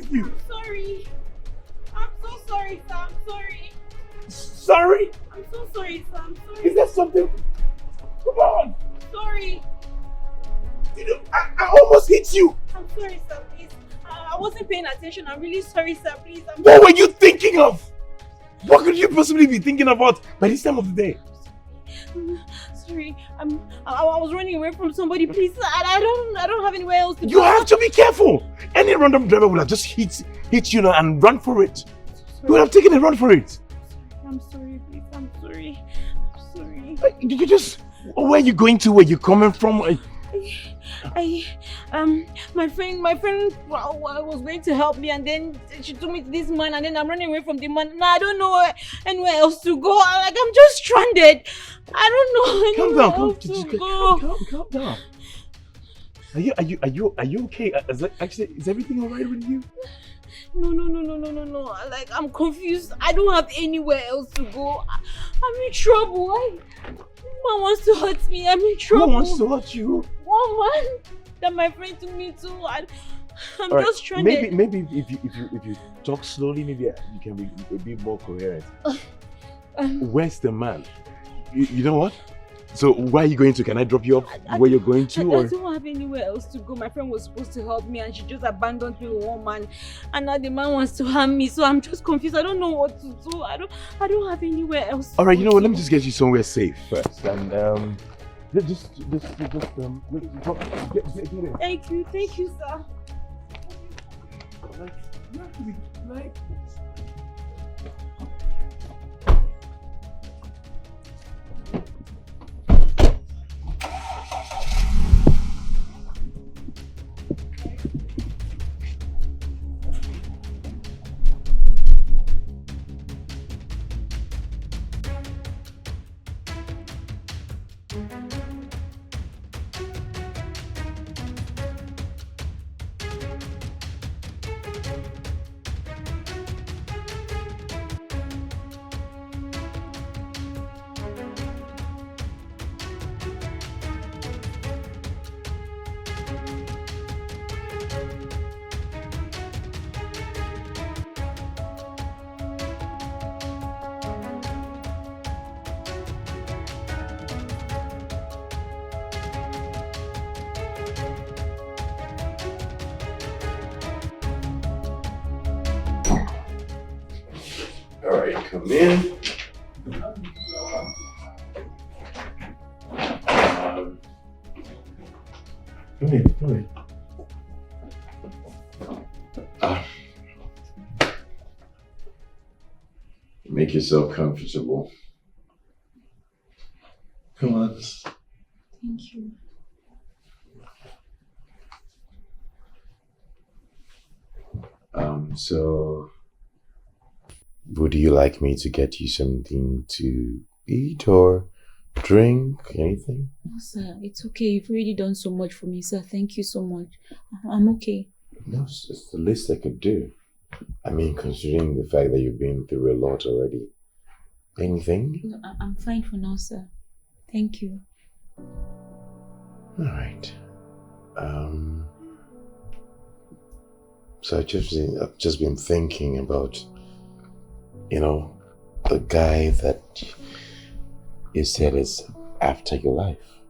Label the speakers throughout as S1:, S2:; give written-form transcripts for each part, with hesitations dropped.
S1: with you?
S2: I'm sorry. I'm so sorry, sir. I'm sorry.
S1: Sorry?
S2: I'm so sorry, sir. I'm sorry.
S1: Is there something? Come on.
S2: Sorry.
S1: You know, I almost hit you.
S2: I'm sorry, sir. Please. I wasn't paying attention. I'm really sorry, sir. Please.
S1: What were you thinking of? What could you possibly be thinking about by this time of the day?
S2: Sorry. I was running away from somebody. Please, I don't have anywhere else to go.
S1: You have to be careful. Any random driver would have just hit you now and run for it. You would have taken a run for it.
S2: I'm sorry, please. I'm sorry. I'm sorry.
S1: Did you just... Where are you going to? Where you coming from?
S2: My friend was going to help me, and then she took me to this man, and then I'm running away from the man. Now I don't know anywhere else to go. I'm just stranded. I don't know anywhere else to go.
S1: Calm down. Are you okay? Is everything alright with you?
S2: No. I'm confused. I don't have anywhere else to go. I'm in trouble. One wants to hurt me. I'm in trouble.
S1: Who wants to hurt you?
S2: One man that my friend took me to. I'm just stranded.
S1: Maybe if you talk slowly, maybe you can be a bit more coherent. Where's the man? You know what? So where are you going to? Can I drop you off where you're going to?
S2: I don't have anywhere else to go. My friend was supposed to help me, and she just abandoned me with one man. And now the man wants to harm me, so I'm just confused. I don't know what to do. I don't have anywhere else.
S1: All right, you know what? Let me just get you somewhere safe first, and just get in.
S2: Thank you, sir.
S1: You have to be like. Come in. Come in. Make yourself comfortable. Come on.
S2: Thank you.
S1: So would you like me to get you something to eat or drink? Anything?
S2: No, sir. It's okay. You've already done so much for me, sir. Thank you so much. I'm okay.
S1: No, it's the least I could do. I mean, considering the fact that you've been through a lot already. Anything?
S2: No, I'm fine for now, sir. Thank you.
S1: All right. So I've just been thinking about, the guy that you said is after your life.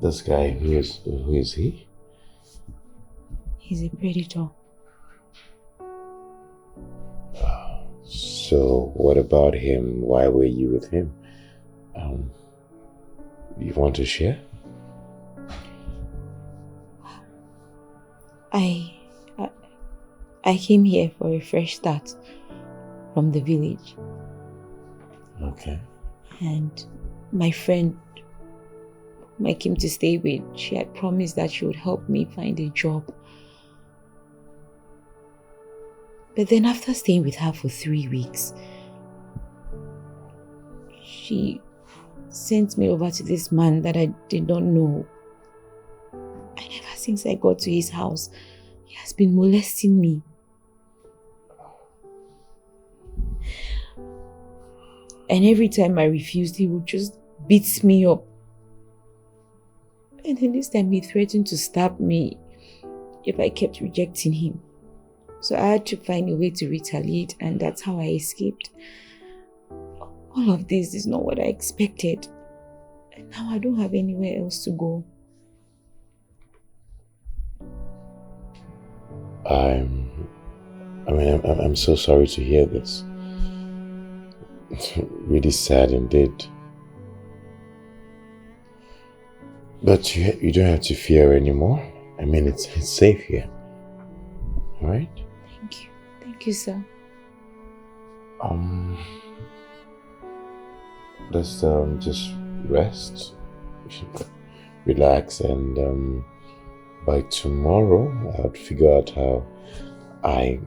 S1: This guy, who is he?
S2: He's a predator.
S1: So what about him? Why were you with him? You want to share?
S2: I came here for a fresh start from the village.
S1: Okay.
S2: And my friend I came to stay with, she had promised that she would help me find a job. But then after staying with her for 3 weeks, she sent me over to this man that I did not know. And ever since I got to his house, he has been molesting me. And every time I refused, he would just beat me up. And then this time he threatened to stab me if I kept rejecting him. So I had to find a way to retaliate, and that's how I escaped. All of this is not what I expected. And now I don't have anywhere else to go.
S1: I'm so sorry to hear this. It's really sad indeed. But you don't have to fear anymore. I mean, it's safe here. Alright?
S2: Thank you. Thank you, sir.
S1: Let's just rest, relax, and by tomorrow I'll figure out how I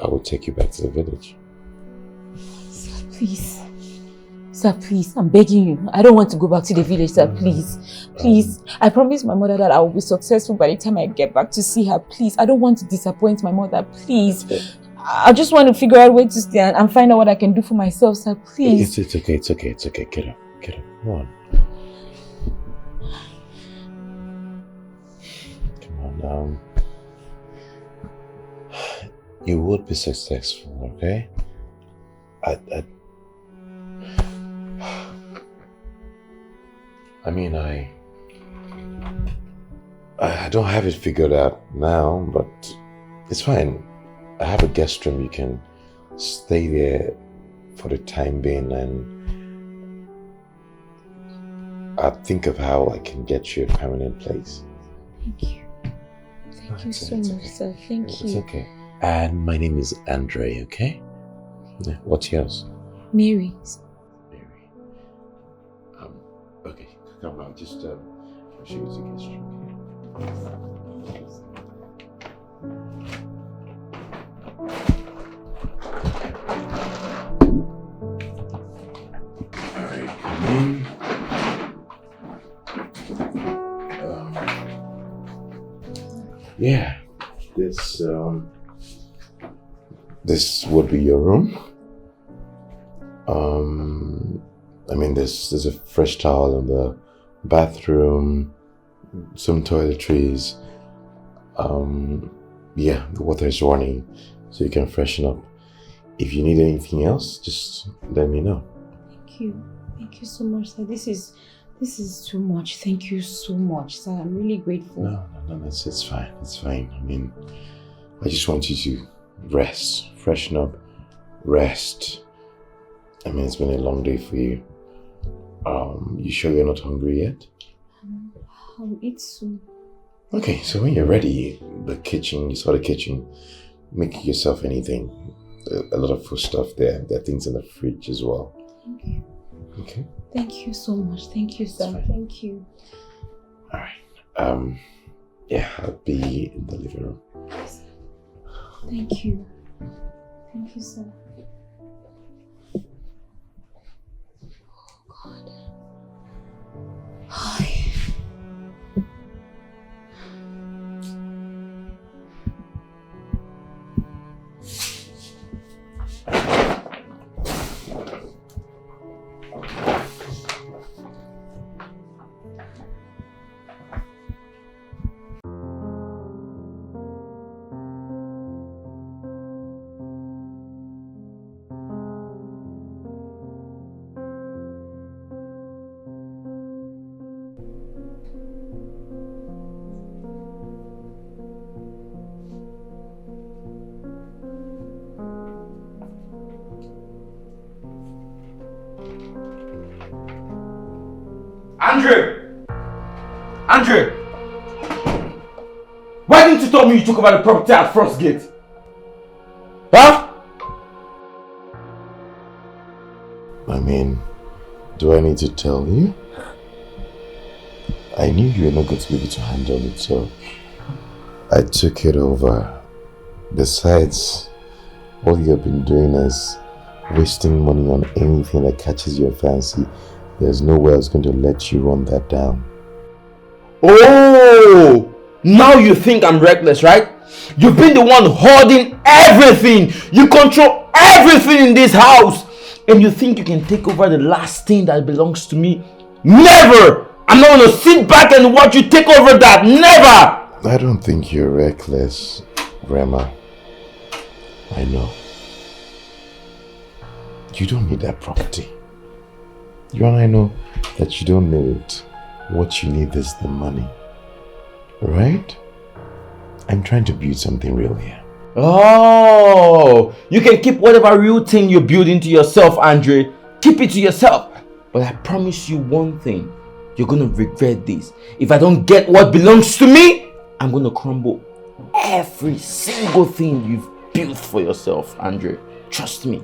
S1: will take you back to the village.
S2: Sir, please. Sir, please, I'm begging you. I don't want to go back to the village, sir, please. Please. I promised my mother that I will be successful by the time I get back to see her. Please, I don't want to disappoint my mother, please. I just want to figure out where to stay and find out what I can do for myself, sir, please.
S1: It's okay. Get up. Come on. Come on, you would be successful, okay? I don't have it figured out now, but it's fine. I have a guest room. You can stay there for the time being, and I'll think of how I can get you a permanent place.
S2: Thank you. Thank you so much, sir. Thank you.
S1: It's okay. And my name is Andre, okay? Yeah. What's yours?
S2: Mary.
S1: Mary. Okay. Come on, just I'll show you the guest room. Alright, come in. Yeah, this would be your room. There's a fresh towel in the bathroom, some toiletries. Yeah, the water is running, so you can freshen up. If you need anything else, just let me know.
S2: Thank you so much, sir. This is too much. Thank you so much, sir. I'm really grateful.
S1: No, it's fine. It's fine. I just want you to rest, freshen up, rest. It's been a long day for you. You sure you're not hungry yet?
S2: I'll eat soon.
S1: Okay, so when you're ready, you saw the kitchen, make yourself anything. A lot of food stuff there. There are things in the fridge as well.
S2: Thank you.
S1: Okay.
S2: Thank you so much. Thank you, sir. Thank you.
S1: Alright. Yeah, I'll be in the living room.
S2: Thank you. Thank you, sir. Oh, God. Hi.
S3: Andre! Why didn't you tell me you took over the property at Frost Gate? Huh?
S1: Do I need to tell you? I knew you were not going to be able to handle it, so I took it over. Besides, all you have been doing is wasting money on anything that catches your fancy. There's no way I was going to let you run that down.
S3: Oh! Now you think I'm reckless, right? You've been the one hoarding everything. You control everything in this house. And you think you can take over the last thing that belongs to me? Never! I'm not going to sit back and watch you take over that. Never!
S1: I don't think you're reckless, Rema. I know. You don't need that property. You and I know that you don't need it. What you need is the money. Right? I'm trying to build something real here.
S3: Oh, you can keep whatever real thing you're building to yourself, Andre. Keep it to yourself. But I promise you one thing. You're gonna regret this. If I don't get what belongs to me, I'm gonna crumble every single thing you've built for yourself, Andre. Trust me.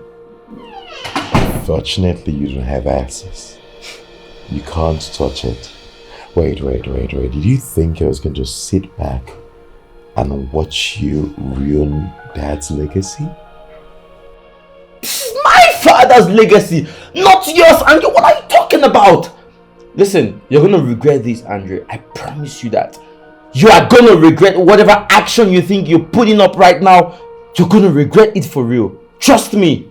S1: Fortunately, you don't have access. You can't touch it. Wait. Did you think I was going to just sit back and watch you ruin Dad's legacy?
S3: This is my father's legacy, not yours, Andre. What are you talking about? Listen, you're gonna regret this, Andre. I promise you that. You are gonna regret whatever action you think you're putting up right now. You're gonna regret it for real. Trust me.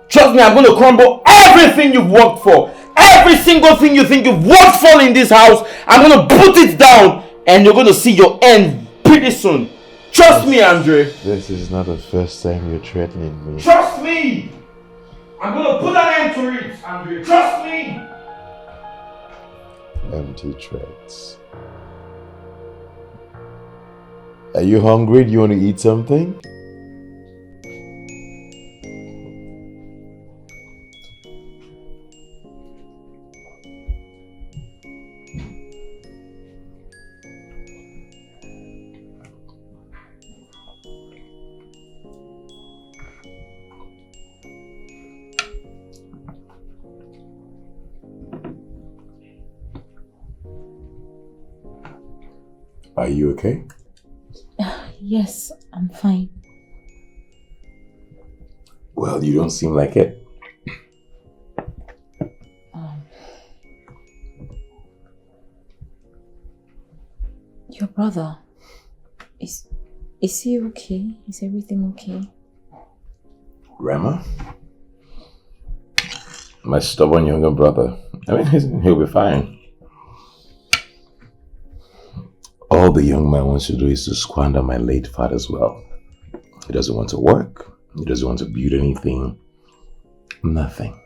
S3: Trust me, I'm gonna crumble everything you've worked for. Every single thing you think you've worked for in this house, I'm gonna put it down and you're gonna see your end pretty soon. Trust me, Andre.
S1: This is not the first time you're threatening me.
S3: Trust me. I'm gonna put an end to it, Andre. Trust me.
S1: Empty threats. Are you hungry? Do you want to eat something? Are you okay?
S2: Yes, I'm fine.
S1: Well, you don't seem like it.
S2: Your brother, is he okay? Is everything okay?
S1: Rema? My stubborn younger brother. I mean, he'll be fine. All the young man wants to do is to squander my late father's wealth. He doesn't want to work. He doesn't want to build anything. Nothing.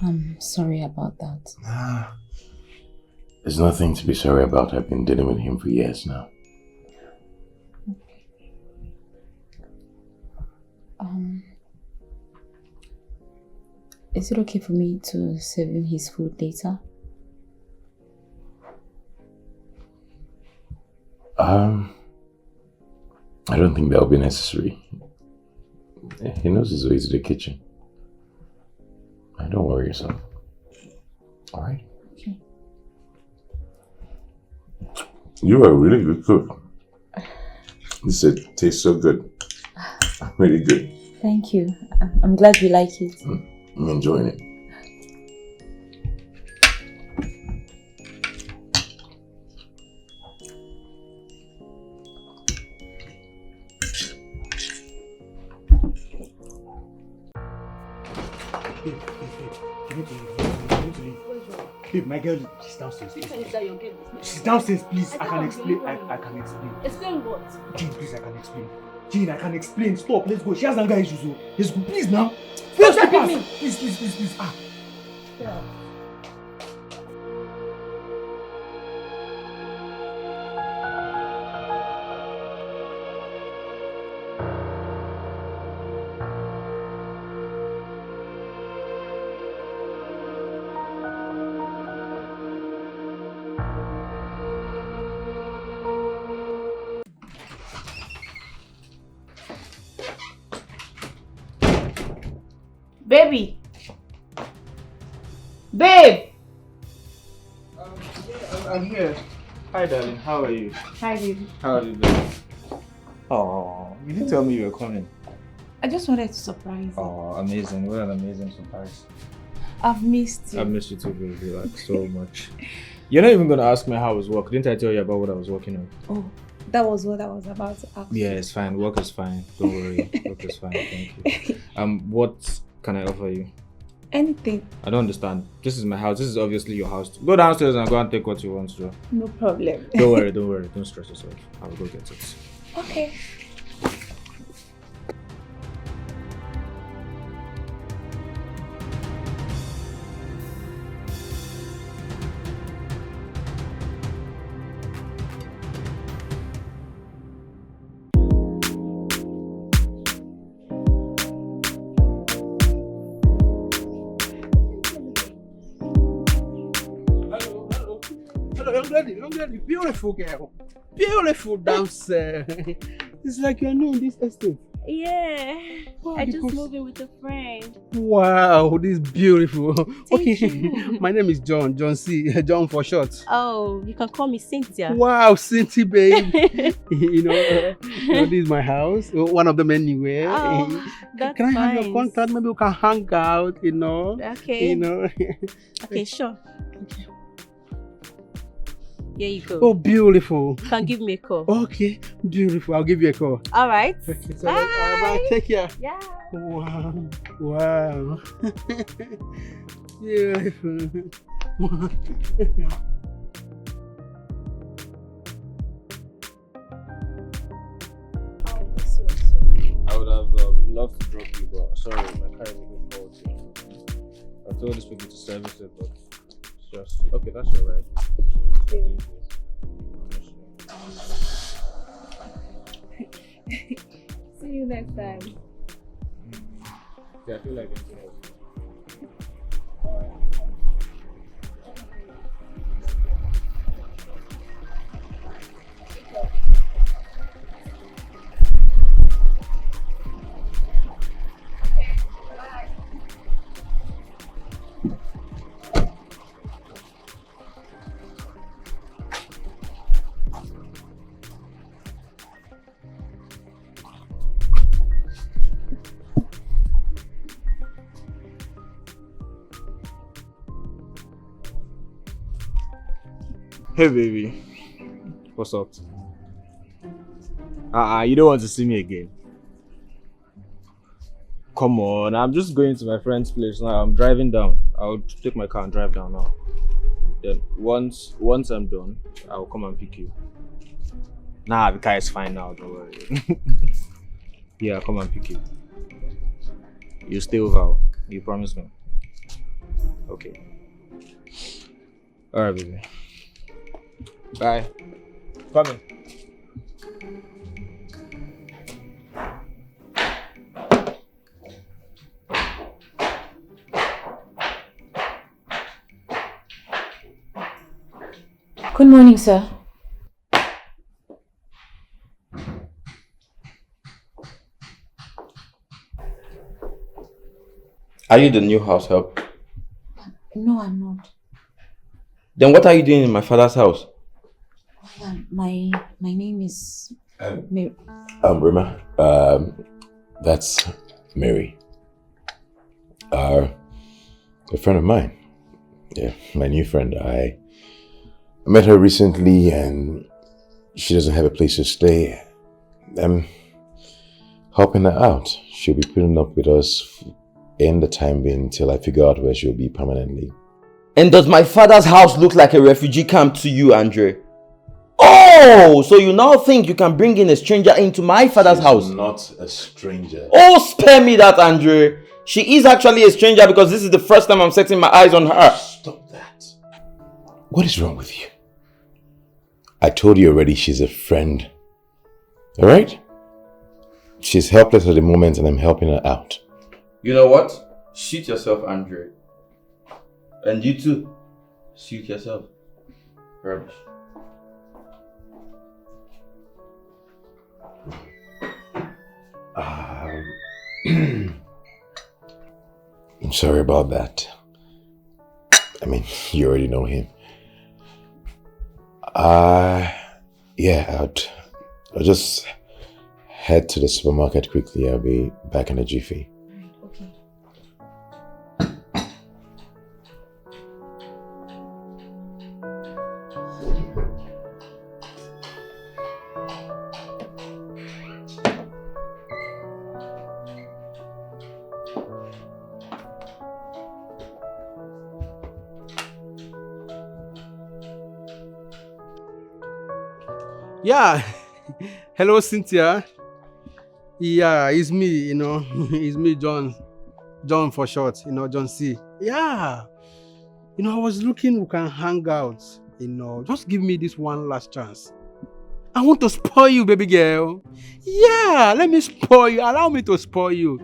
S2: I'm sorry about that.
S1: There's nothing to be sorry about. I've been dealing with him for years now.
S2: Is it okay for me to serve him his food later?
S1: I don't think that will be necessary. He knows his way to the kitchen. Don't worry yourself. Alright?
S2: Okay.
S1: You are a really good cook. This tastes so good. Really good.
S2: Thank you. I'm glad you like it.
S1: I'm enjoying it.
S4: Babe, my girl, she's downstairs. She's downstairs, please. I can explain. I can explain.
S2: Explain what?
S4: Jean, please, I can explain. Jean, I can explain. Stop, let's go. She has anger issues, so let's go. Please now. Stop me. Please.
S2: Yeah. Baby! Babe!
S4: I'm here. Hi, darling. How are you?
S2: Hi, baby.
S4: How are you doing? Oh, you didn't tell me you were coming.
S2: I just wanted to surprise you.
S4: Oh, amazing. What an amazing surprise.
S2: I've missed you.
S4: I missed you too, baby. Like, so much. You're not even going to ask me how was work. Didn't I tell you about what I was working on?
S2: Oh, that was what I was about to ask.
S4: Yeah, it's fine. Work is fine. Don't worry. Work is fine. Thank you. What can I offer you?
S2: Anything.
S5: I don't understand. This is my house. This is obviously your house. Go downstairs and go and take what you want to.
S2: No problem.
S5: Don't worry, don't worry. Don't stress yourself. I will go get it.
S2: Okay.
S4: Young lady, beautiful girl. Beautiful downstairs. It's like you're new in this estate.
S2: Yeah.
S4: Wow,
S2: I just moved in with a friend.
S4: Wow, this is beautiful.
S2: Thank you.
S4: My name is John. John C. John for short.
S2: Oh, you can call me Cynthia.
S4: Wow, Cynthia, babe. This is my house. One of them anywhere.
S2: Oh, that's
S4: Can I have
S2: nice.
S4: your contact? Maybe we can hang out,
S2: Okay. Okay, sure.
S4: Okay.
S2: Here you go.
S4: Oh, beautiful.
S2: You can give me a call.
S4: Okay, beautiful. I'll give you a call.
S2: All right.
S4: Okay, so
S2: Bye.
S4: bye. Take care.
S2: Yeah.
S4: Wow. Wow. Beautiful.
S5: I would have loved to drop you, but sorry, my car is moving forward. I told these people to service it, but it's just okay. That's your right.
S2: See you next time.
S5: Yeah, I feel like anything else. Hey baby, what's up? You don't want to see me again? Come on, I'm just going to my friend's place now. I'm driving down. I'll take my car and drive down now. Then once I'm done, I'll come and pick you. Nah, the car is fine now, don't worry. Yeah, I'll come and pick you. You stay over, you promise me? Okay. Alright baby. Bye. Coming.
S2: Good morning, sir.
S3: Are you the new house help?
S2: No, I'm not.
S3: Then what are you doing in my father's house?
S2: My name is Mary.
S1: Rima, that's Mary. A friend of mine. Yeah, my new friend. I met her recently and she doesn't have a place to stay. I'm helping her out. She'll be putting up with us in the time being until I figure out where she'll be permanently.
S3: And does my father's house look like a refugee camp to you, Andre? Oh, so you now think you can bring in a stranger into my father's house?
S1: She's not a stranger.
S3: Oh, spare me that, Andre. She is actually a stranger because this is the first time I'm setting my eyes on her.
S1: Stop that. What is wrong with you? I told you already she's a friend. Alright? She's helpless at the moment and I'm helping her out.
S3: You know what? Shoot yourself, Andre. And you too. Shoot yourself. Rubbish.
S1: I'm sorry about that. I mean, you already know him. Yeah, I'll just head to the supermarket quickly. I'll be back in a jiffy.
S2: Okay.
S6: Yeah. Hello, Cynthia. Yeah, it's me, it's me, John. John for short, John C. Yeah. I was looking, we can hang out, just give me this one last chance. I want to spoil you, baby girl. Yeah, let me spoil you. Allow me to spoil you.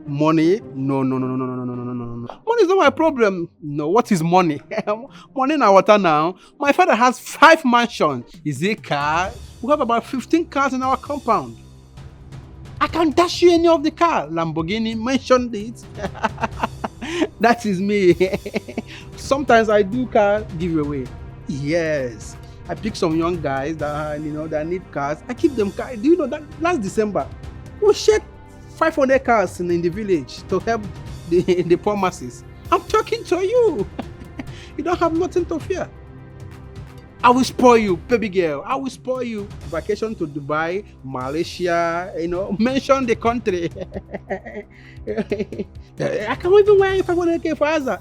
S6: Money? No, no, no, no, no, no, no, no, no, no, no. Money is not my problem. No, what is money? Money in our water now. My father has 5 mansions. Is it a car? We have about 15 cars in our compound. I can dash you any of the car. Lamborghini mentioned it. That is me. Sometimes I do car giveaway. Yes. I pick some young guys that that need cars. I keep them cars. Do you know that last December we shared 500 cars in the village to help the poor masses. I'm talking to you. You don't have nothing to fear. I will spoil you, baby girl. I will spoil you. Vacation to Dubai, Malaysia, mention the country. I can't even wear 500k for Azza.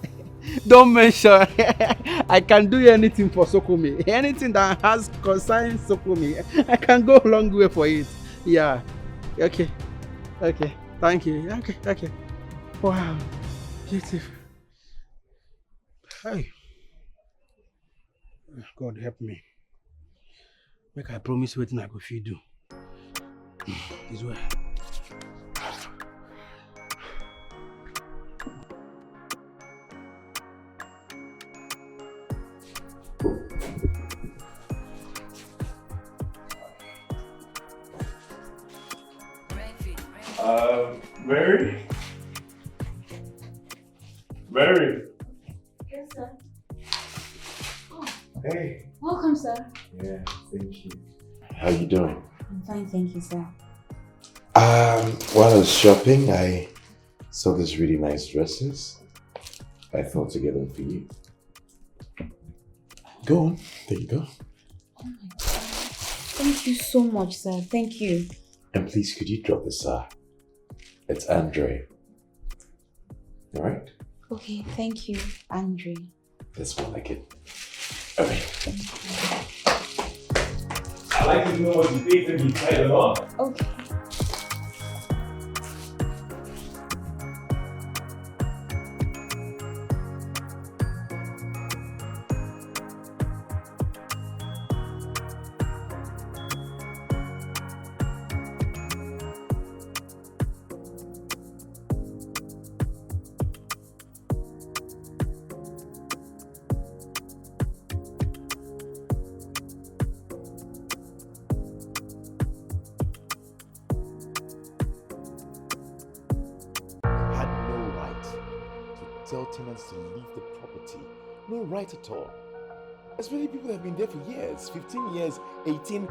S6: Don't mention. I can do anything for Sokumi. Anything that has concern Sokumi, I can go a long way for it. Yeah. Okay. Thank you. Okay. Wow. Beautiful. Hey. God help me. Make I promise wetin I go fit do. Is well.
S1: Mary? Mary?
S2: Yes, sir.
S1: Hey.
S2: Welcome, sir.
S1: Yeah, thank you. How you doing?
S2: I'm fine, thank you, sir.
S1: While I was shopping, I saw these really nice dresses. I thought to get them for you. Go on. There you go.
S2: Oh my God. Thank you so much, sir. Thank you.
S1: And please, could you drop the sir? It's Andre. Alright?
S2: Okay, thank you, Andre.
S1: That's more like it. Alright.
S4: I like to know what you think when you try it on.
S2: Okay.
S1: Tell tenants to leave the property. No right at all. Especially people that have been there for years, 15 years, 18.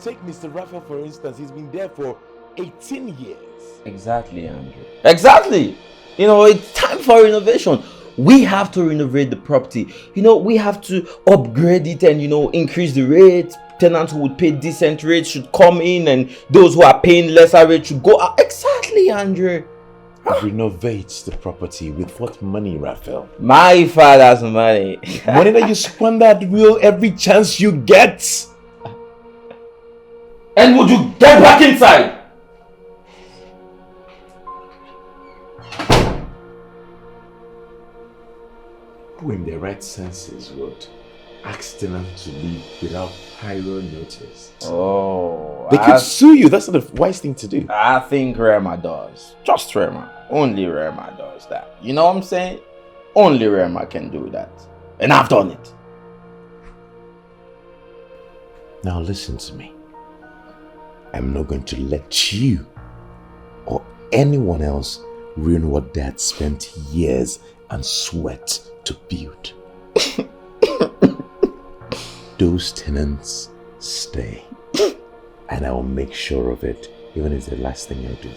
S1: Take Mr. Raphael for instance, he's been there for 18 years.
S3: Exactly, Andrew. Exactly. It's time for renovation. We have to renovate the property. We have to upgrade it and, increase the rate. Tenants who would pay decent rates should come in and those who are paying lesser rates should go out. Exactly, Andrew.
S1: Renovate the property with what money, Raphael?
S3: My father's money.
S1: Money that you squander at will every chance you get.
S3: And would you get back inside?
S1: Who in their right senses would ask tenants to leave without prior notice?
S3: Oh,
S1: they could sue you. That's not the wise thing to do.
S3: I think Rema does. Just Rema. Only Rema does that. You know what I'm saying? Only Rema can do that. And I've done it.
S1: Now listen to me. I'm not going to let you or anyone else ruin what Dad spent years and sweat to build. Those tenants stay. And I will make sure of it, even if it's the last thing I do.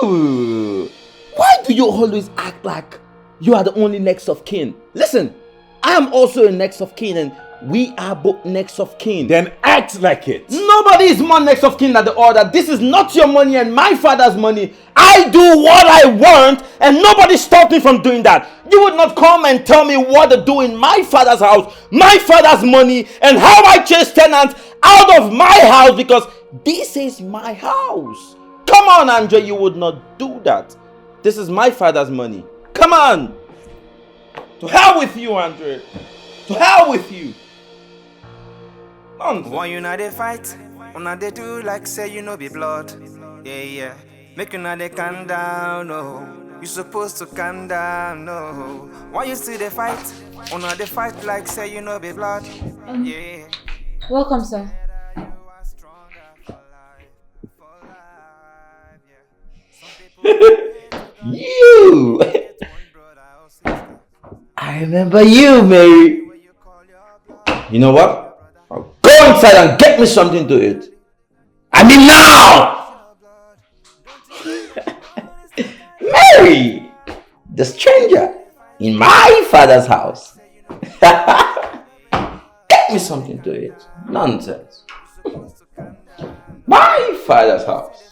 S3: Woo! Why do you always act like you are the only next of kin? Listen, I am also a next of kin and we are both next of kin.
S1: Then act like it.
S3: Nobody is more next of kin than the other. This is not your money and my father's money. I do what I want and nobody stopped me from doing that. You would not come and tell me what to do in my father's house, my father's money, and how I chase tenants. out of my house because this is my house. Come on, Andre, you would not do that. This is my father's money. Come on. To hell with you, Andre. To hell with you. Nonsense.
S7: Why you not they fight? Una they do like say you know be blood. Yeah. Make you not they calm down, no. You supposed to calm down, no. Why you still they fight? Una they fight like say you know be blood. Yeah.
S2: Welcome, sir.
S3: You! I remember you, Mary. You know what? I'll go inside and get me something to eat. I mean now! Mary! The stranger in my father's house. Get me something to eat. Nonsense. My father's house.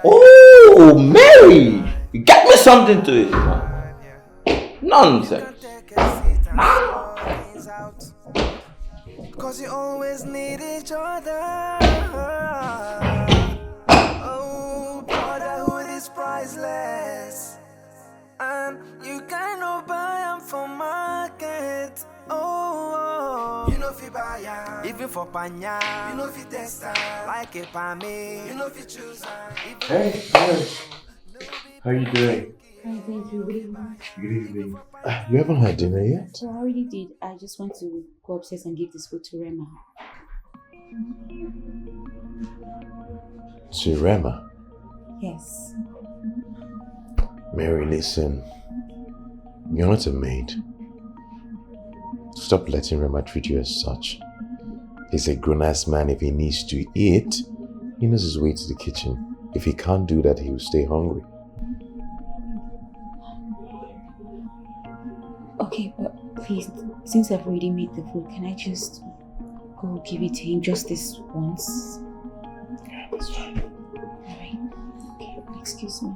S3: Oh, Mary! You get me something to eat. Nonsense.
S7: Cause you always need each other. Oh, brotherhood is priceless. And you cannot buy them for market. Oh, you know fi buy ya, even for panya. You know fi test like a pame. You know fi choose.
S1: Hey, how are you doing?
S2: Fine, thank you. Good evening.
S1: Good evening. You haven't had dinner yet?
S2: So I already did. I just want to go upstairs and give this food to Rema.
S1: To Rema?
S2: Yes.
S1: Mary, listen. You're not a maid. Stop letting Rema treat you as such. He's a grown-ass man. If he needs to eat, he knows his way to the kitchen. If he can't do that, he will stay hungry.
S2: Okay, but please, since I've already made the food, can I just go give it to him just this once?
S1: Yeah, that's fine.
S2: Alright. Okay, excuse me.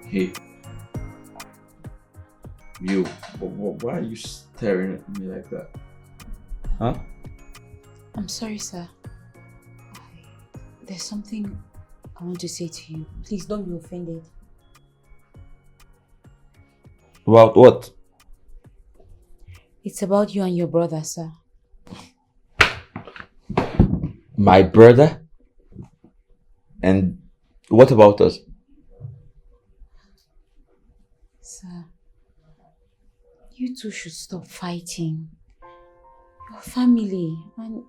S3: Hey, you, why are you staring at me like that? Huh?
S2: I'm sorry, sir. There's something I want to say to you. Please don't be offended.
S3: About what?
S2: It's about you and your brother, sir.
S3: My brother? And what about us?
S2: Sir, you two should stop fighting. Your family, and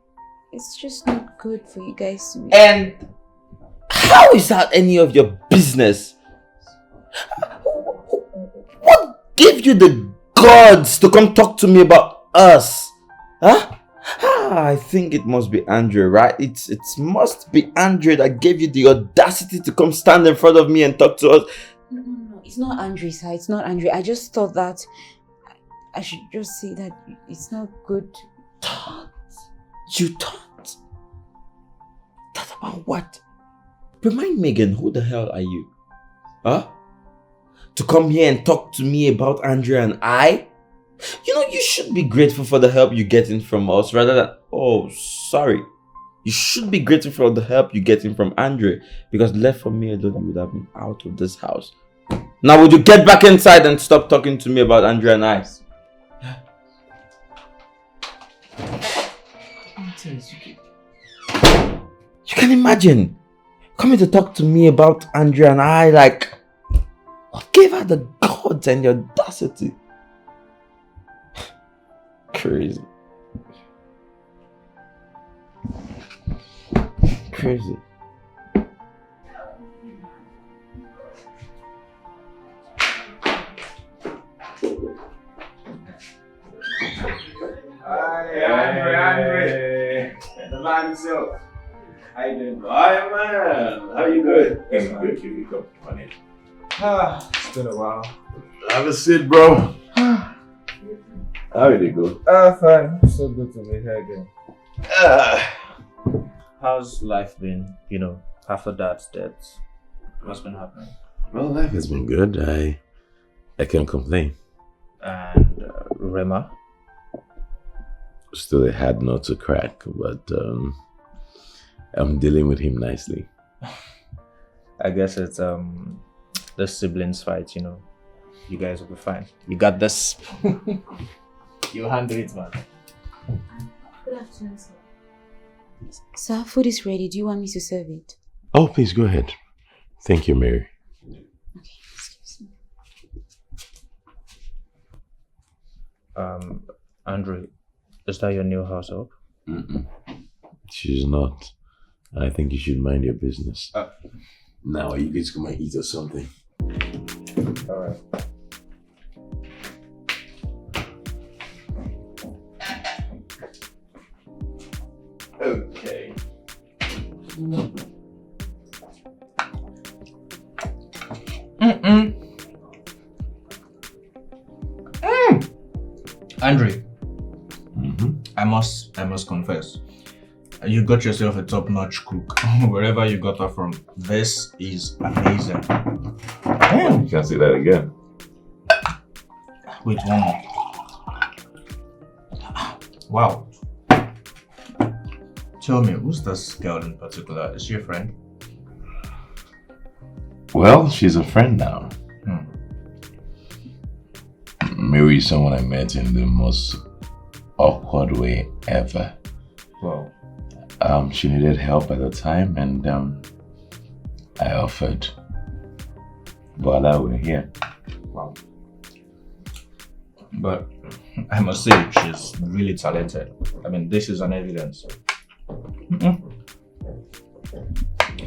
S2: it's just not good for you guys to be.
S3: And how is that any of your business? What gave you the guts to come talk to me about us? Huh? I think it must be Andre, right? It must be Andre that gave you the audacity to come stand in front of me and talk to us.
S2: No, it's not Andre, sir. It's not Andre. I just thought that I should just say that it's not good.
S3: Thought? You thought? Thought about what? Remind me again, who the hell are you? Huh? To come here and talk to me about Andrea and I? You know, you should be grateful for the help you're getting from us rather than, oh, sorry. You should be grateful for the help you're getting from Andre, because left for me alone, you would have been out of this house. Now, would you get back inside and stop talking to me about Andre and I? You can imagine coming to talk to me about Andre and I, like, what gave her the guts and the audacity? Crazy. Crazy.
S5: Hi, Andre. The man himself. How you doing? Hi, man. How you doing?
S1: Good, you come on in.
S5: It's been a while.
S1: Have a seat, bro. How did it go?
S5: Fine. So good to be here again. How's life been, after Dad's death? What's been happening?
S1: Well, life has been good. I can't complain.
S5: And Rema?
S1: Still a hard nut to crack, but I'm dealing with him nicely.
S5: I guess it's the siblings fight, You guys will be fine. You got this. You handle it, man.
S2: Good afternoon, sir. Sir, food is ready. Do you want me to serve it?
S1: Oh, please go ahead. Thank you, Mary.
S2: Okay, excuse me.
S5: Andrew, is that your new house up?
S1: She's not. I think you should mind your business. Now, are you guys come and eat or something?
S5: Alright.
S1: Okay.
S5: Andre, I must confess, you got yourself a top-notch cook. Wherever you got her from, this is amazing.
S1: You can't say that again.
S5: Wait, one more. Wow. Tell me, who's this girl in particular? Is she a friend?
S1: Well, she's a friend now. Mary is someone I met in the most awkward way ever.
S5: Wow.
S1: She needed help at the time, and I offered. Voila, we're here.
S5: Wow. But I must say, she's really talented. I mean, this is an evidence.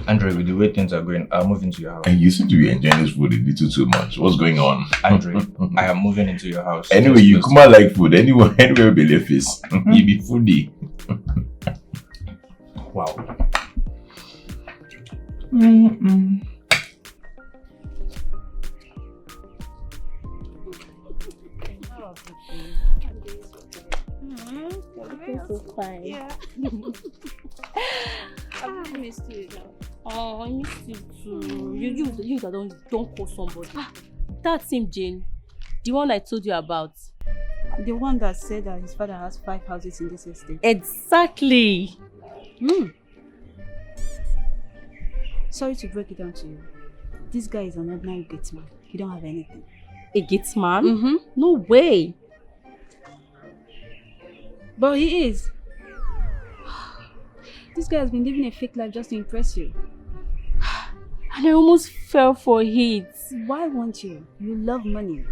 S5: Andre, with the way things are going, I'll move into your house.
S1: And you seem to be enjoying this food a little too much. What's going on?
S5: Andre, I am moving into your house.
S1: Anyway, you come out like food. Anywhere be left face. You be foodie.
S5: Wow.
S2: So fine.
S8: Yeah. I've missed you now.
S2: Oh, I missed you too. You that don't call somebody.
S8: That's him, Jane. The one I told you about.
S9: The one that said that his father has 5 houses in this estate.
S8: Exactly.
S9: Sorry to break it down to you. This guy is an ordinary gate man. He don't have anything.
S8: A gate man? No way.
S9: But he is. This guy has been living a fake life just to impress you.
S8: And I almost fell for it.
S9: Why won't you? You love money.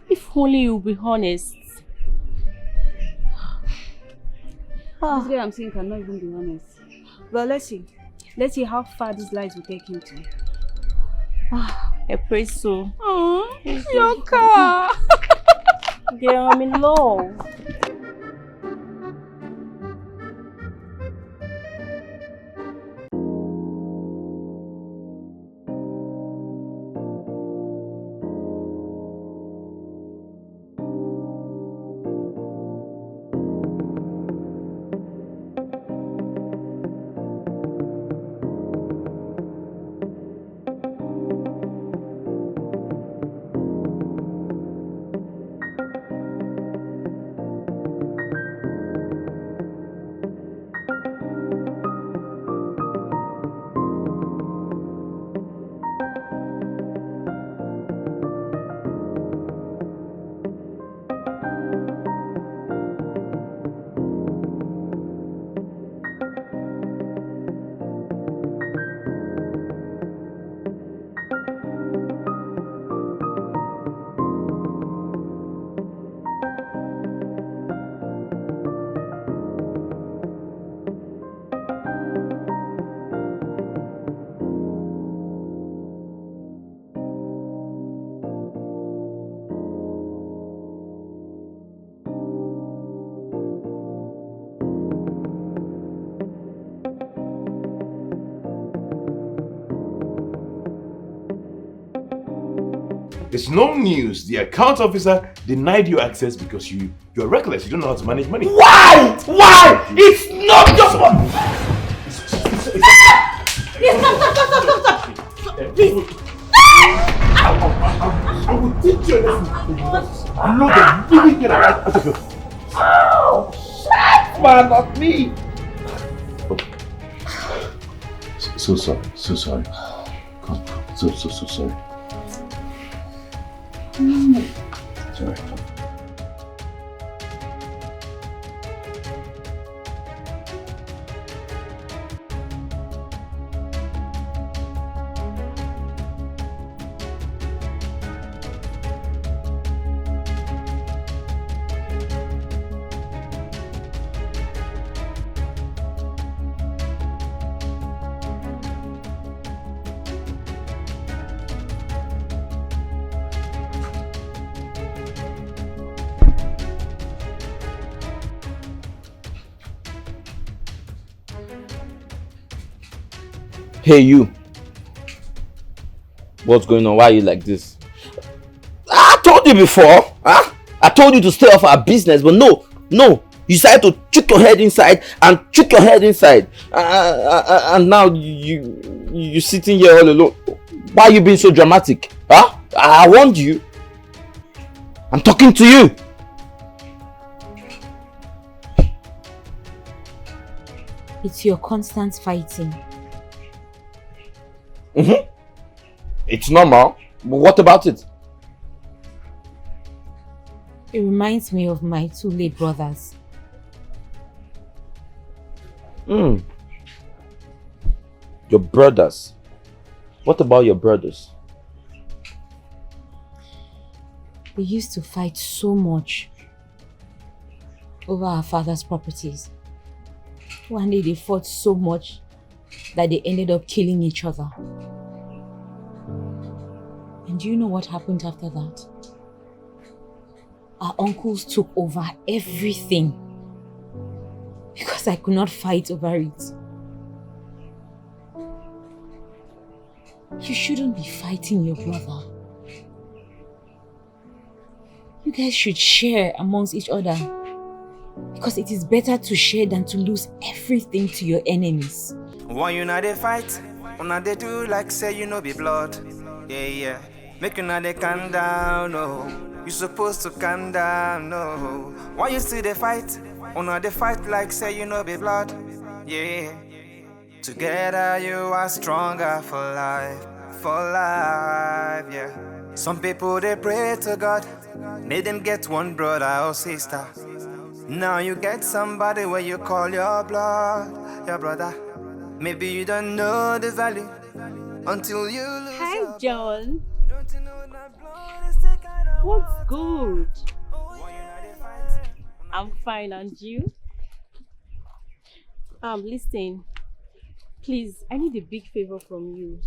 S8: If only you'll be honest.
S9: This guy I'm seeing cannot even be honest. Well, let's see. Let's see how far these lies will take him to.
S8: I pray so.
S9: Your car!
S8: Girl, I'm in love.
S10: It's no news. The account officer denied you access because you're reckless. You don't know how to manage money.
S3: Why? Why? It's not your fault.
S2: Please, stop. Please.
S10: I will teach you a lesson. I'm not the really get out of you.
S3: Oh, shit, man, not me.
S1: So sorry. Come. So sorry. Sorry.
S3: Hey, you. What's going on? Why are you like this? I told you before. Huh? I told you to stay off our business, but no. You decided to chuck your head inside and and now you sitting here all alone. Why are you being so dramatic? Huh? I warned you. I'm talking to you.
S2: It's your constant fighting.
S3: It's normal, but what about it?
S2: It reminds me of my 2 late brothers.
S3: Your brothers? What about your brothers?
S2: We used to fight so much over our father's properties. One day they fought so much that they ended up killing each other. And do you know what happened after that? Our uncles took over everything because I could not fight over it. You shouldn't be fighting your brother. You guys should share amongst each other because it is better to share than to lose everything to your enemies.
S7: Why you not they fight? Una they do like say you know be blood. Yeah. Make you not they calm down, no. You supposed to calm down, no. Why you still they fight? Una they fight like say you know be blood. Yeah. Together you are stronger for life, yeah. Some people they pray to God, made them get one brother or sister. Now you get somebody where you call your blood, your brother. Maybe you don't know the value until you lose.
S8: Hi, John. What's good? I'm fine, and you? Listen. Please, I need a big favor from you.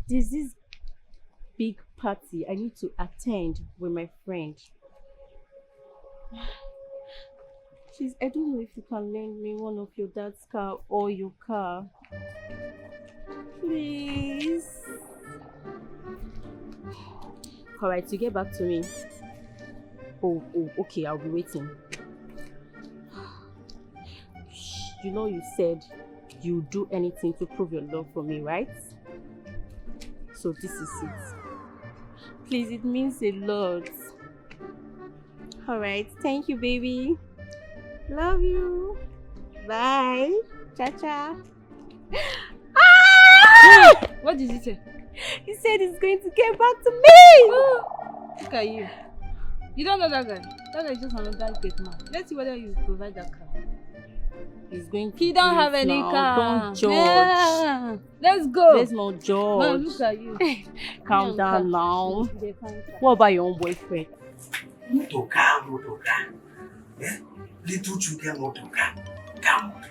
S8: There's this big party I need to attend with my friend. Please, I don't know if you can lend me one of your dad's car or your car. Please. Alright, you get back to me. Oh, okay, I'll be waiting. You know you said you'd do anything to prove your love for me, right? So this is it. Please, it means a lot. Alright, thank you, baby. Love you. Bye. Cha-cha.
S9: Ah! What did he say?
S8: He said he's going to get back to me.
S9: Look at you. You don't know that guy. That guy is just another great man. Let's see whether you provide that car.
S8: He's going to.
S9: He don't have any car.
S8: Don't judge.
S9: Yeah. Let's go.
S8: There's no judge.
S9: Man, look at you.
S8: Calm down now. What about your own boyfriend?
S11: Motoka. Yeah? Little children motoka. Come on.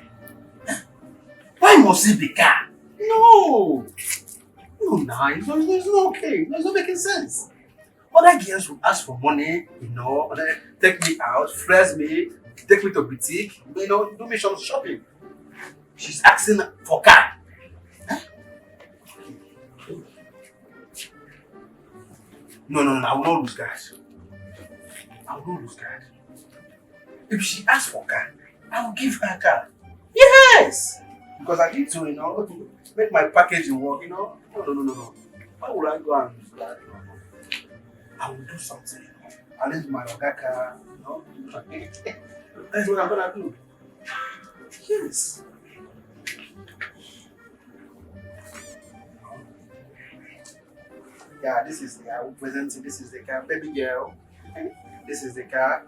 S11: Why must it be car? No, it's not okay. It's not making sense. Other girls will ask for money, take me out, flex me, take me to boutique, do me some shopping. She's asking for car. Huh? No, I will not lose guard. I will not lose guard. If she asks for car, I will give her a car. Yes! Because I need to, make my packaging work, No. Why would I go and lose guard? I will do something, Arrange my car, That's what I'm gonna do. Yes. Yeah, this is the car. This is the car, baby girl. This is the car,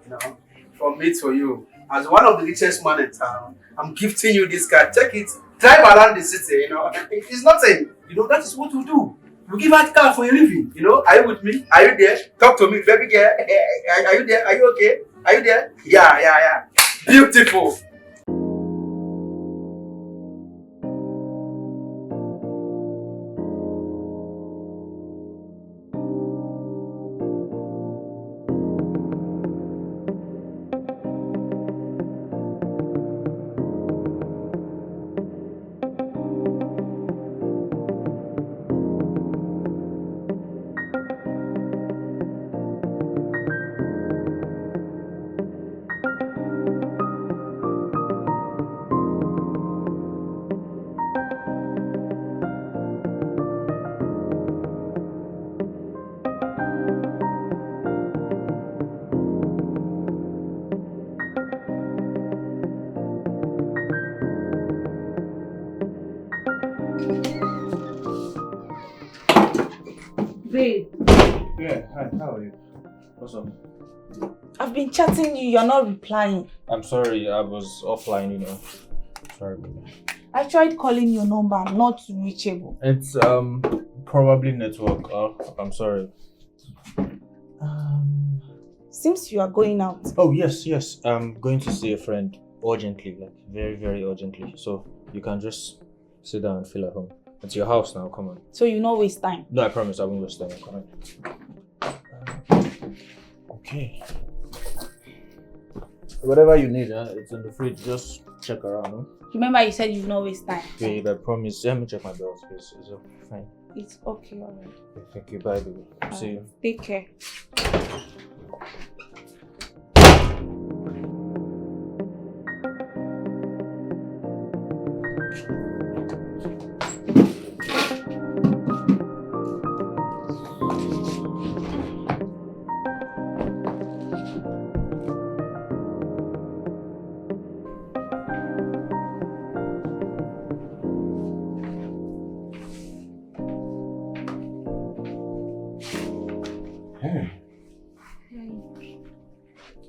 S11: from me to you. As one of the richest men in town, I'm gifting you this car. Take it, drive around the city, It's nothing. That is what we do. We give out car for a living, Are you with me? Are you there? Talk to me, baby girl. Are you there? Are you okay? Are you there? Yeah. Beautiful.
S2: Babe.
S5: Yeah, hi, how are you? What's up?
S2: I've been chatting you, you're not replying.
S5: I'm sorry, I was offline, Sorry about that.
S2: I tried calling your number, not reachable.
S5: It's probably network. I'm sorry.
S2: Seems you are going out.
S5: Oh yes. I'm going to see a friend urgently, like very, very urgently. So you can just sit down and feel at home. It's your house now, come on.
S2: So you not waste time?
S5: No, I promise I won't waste time. Come on. Okay. Whatever you need, it's in the fridge. Just check around. Huh?
S2: Remember you said you not waste time.
S5: Okay, I promise. Let me check my bills, please. It's fine.
S2: It's okay, alright.
S5: Okay, thank you. Bye, baby. See you.
S2: Take care.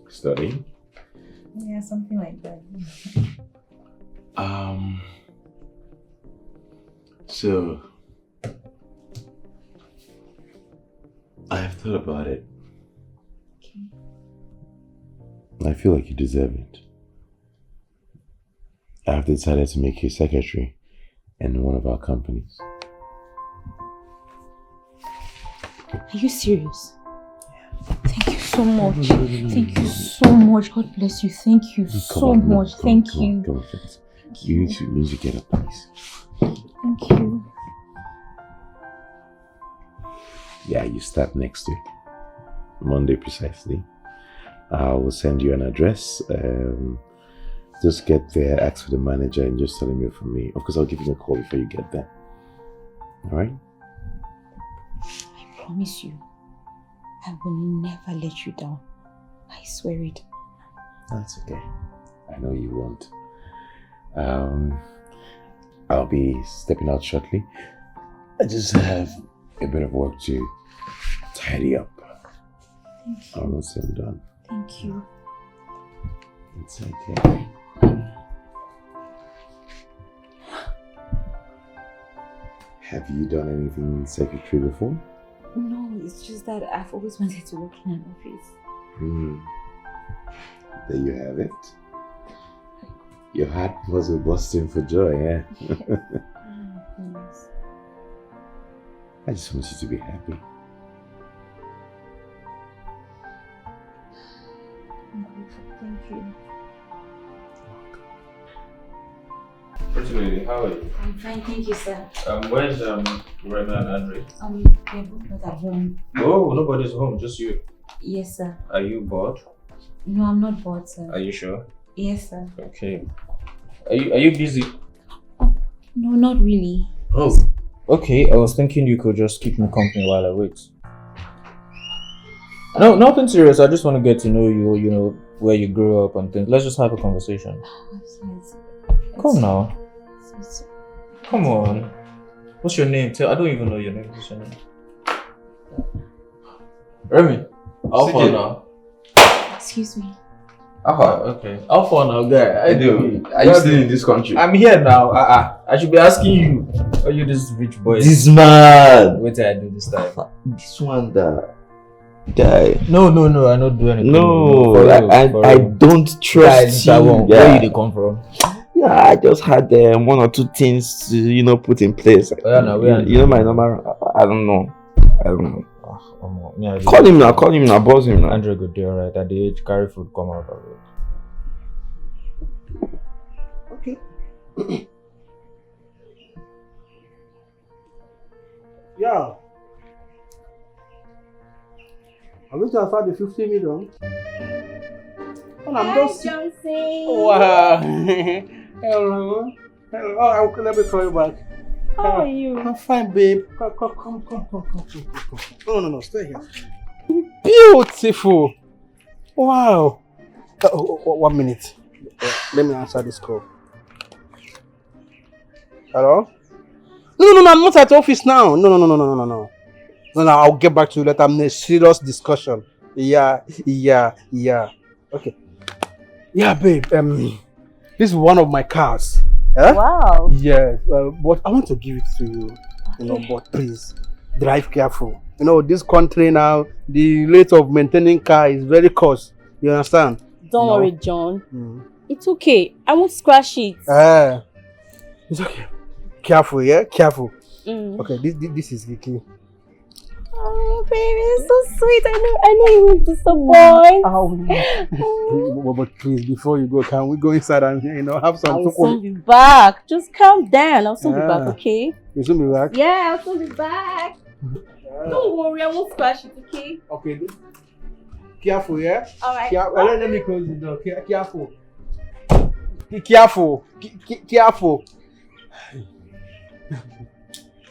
S1: Studying?
S2: Yeah, something like that.
S1: So I've thought about it.
S2: Okay.
S1: I feel like you deserve it. I've decided to make you secretary in one of our companies.
S2: Are you serious? Thank you so much. Thank you so much. God bless you. Thank you so much. Thank you.
S1: Come on, friends. You need to get up, please.
S2: Thank you.
S1: Yeah, you start next week. Monday precisely. I will send you an address. Just get there, ask for the manager, and just tell him you're from me. Of course, I'll give him a call before you get there. Alright?
S2: I promise you, I will never let you down. I swear it.
S1: That's okay. I know you won't. I'll be stepping out shortly. I just have a bit of work to tidy up.
S2: Thank you.
S1: Almost am done.
S2: Thank you.
S1: It's okay. Have you done anything in secretary before?
S2: No, it's just that I've always wanted to work in an office.
S1: There you have it. Your heart was bursting for joy, eh?
S2: Goodness.
S1: I just want you to be happy.
S2: I'm grateful. Thank you.
S5: Pretty lady, how are you?
S2: I'm fine, thank you, sir.
S5: Where's Rena and Andre?
S2: They're both not at home.
S5: Oh, nobody's home, just you.
S2: Yes, sir.
S5: Are you bored?
S2: No, I'm not bored, sir.
S5: Are you sure?
S2: Yes, sir.
S5: Okay. Are you busy?
S2: No, not really.
S5: Oh. Okay, I was thinking you could just keep me company while I wait. No, nothing serious. I just want to get to know you, you know, where you grew up and things. Let's just have a conversation. Come now. Come on. What's your name? I don't even know your name. What's your name? Remy. How far now?
S2: Excuse me.
S5: Okay. How far now, guy?
S3: I do. Are you still in this country?
S5: I'm here now. I should be asking you. Are you this rich boy?
S1: This man.
S5: What did I do this time?
S1: This one, the guy.
S5: No. I don't do anything.
S1: No, I don't trust you.
S5: Where you come from?
S1: Yeah, I just had one or two things to, put in place.
S5: Where
S1: my number. I don't know.
S5: Yeah,
S1: call him now, boss him now.
S5: Andre good day, alright. At the age, carry food, come out of it.
S6: Okay. Yeah. I'm going to afford the 50 million. Oh, I'm just...
S8: Johnson.
S6: Wow. Hello. Oh, let me call you back.
S8: How are you?
S6: I'm fine, babe. Come. No, stay here. Beautiful. Wow. 1 minute. Let me answer this call. Hello? No, I'm not at the office now. No, I'll get back to you later. I'm in a serious discussion. Yeah. Okay. Yeah, babe. This is one of my cars. Huh?
S8: Wow.
S6: Yes, but I want to give it to you. But please, drive careful. This country now, the rate of maintaining car is very cost. You understand?
S8: Don't worry, John. It's okay. I won't scratch it.
S6: It's okay. Careful, yeah? Careful. Okay, this is the key.
S8: Oh, baby, it's so sweet. I know you will disappoint.
S6: But please, before you go, can we go inside and have some?
S8: I'll soon be back. Just calm down. I'll soon be back, okay?
S6: You'll soon be back?
S8: Yeah, I'll soon be back. Don't worry, I won't scratch it, okay?
S6: Okay. Careful, yeah?
S8: Alright.
S6: Let me close the door. Careful. Careful.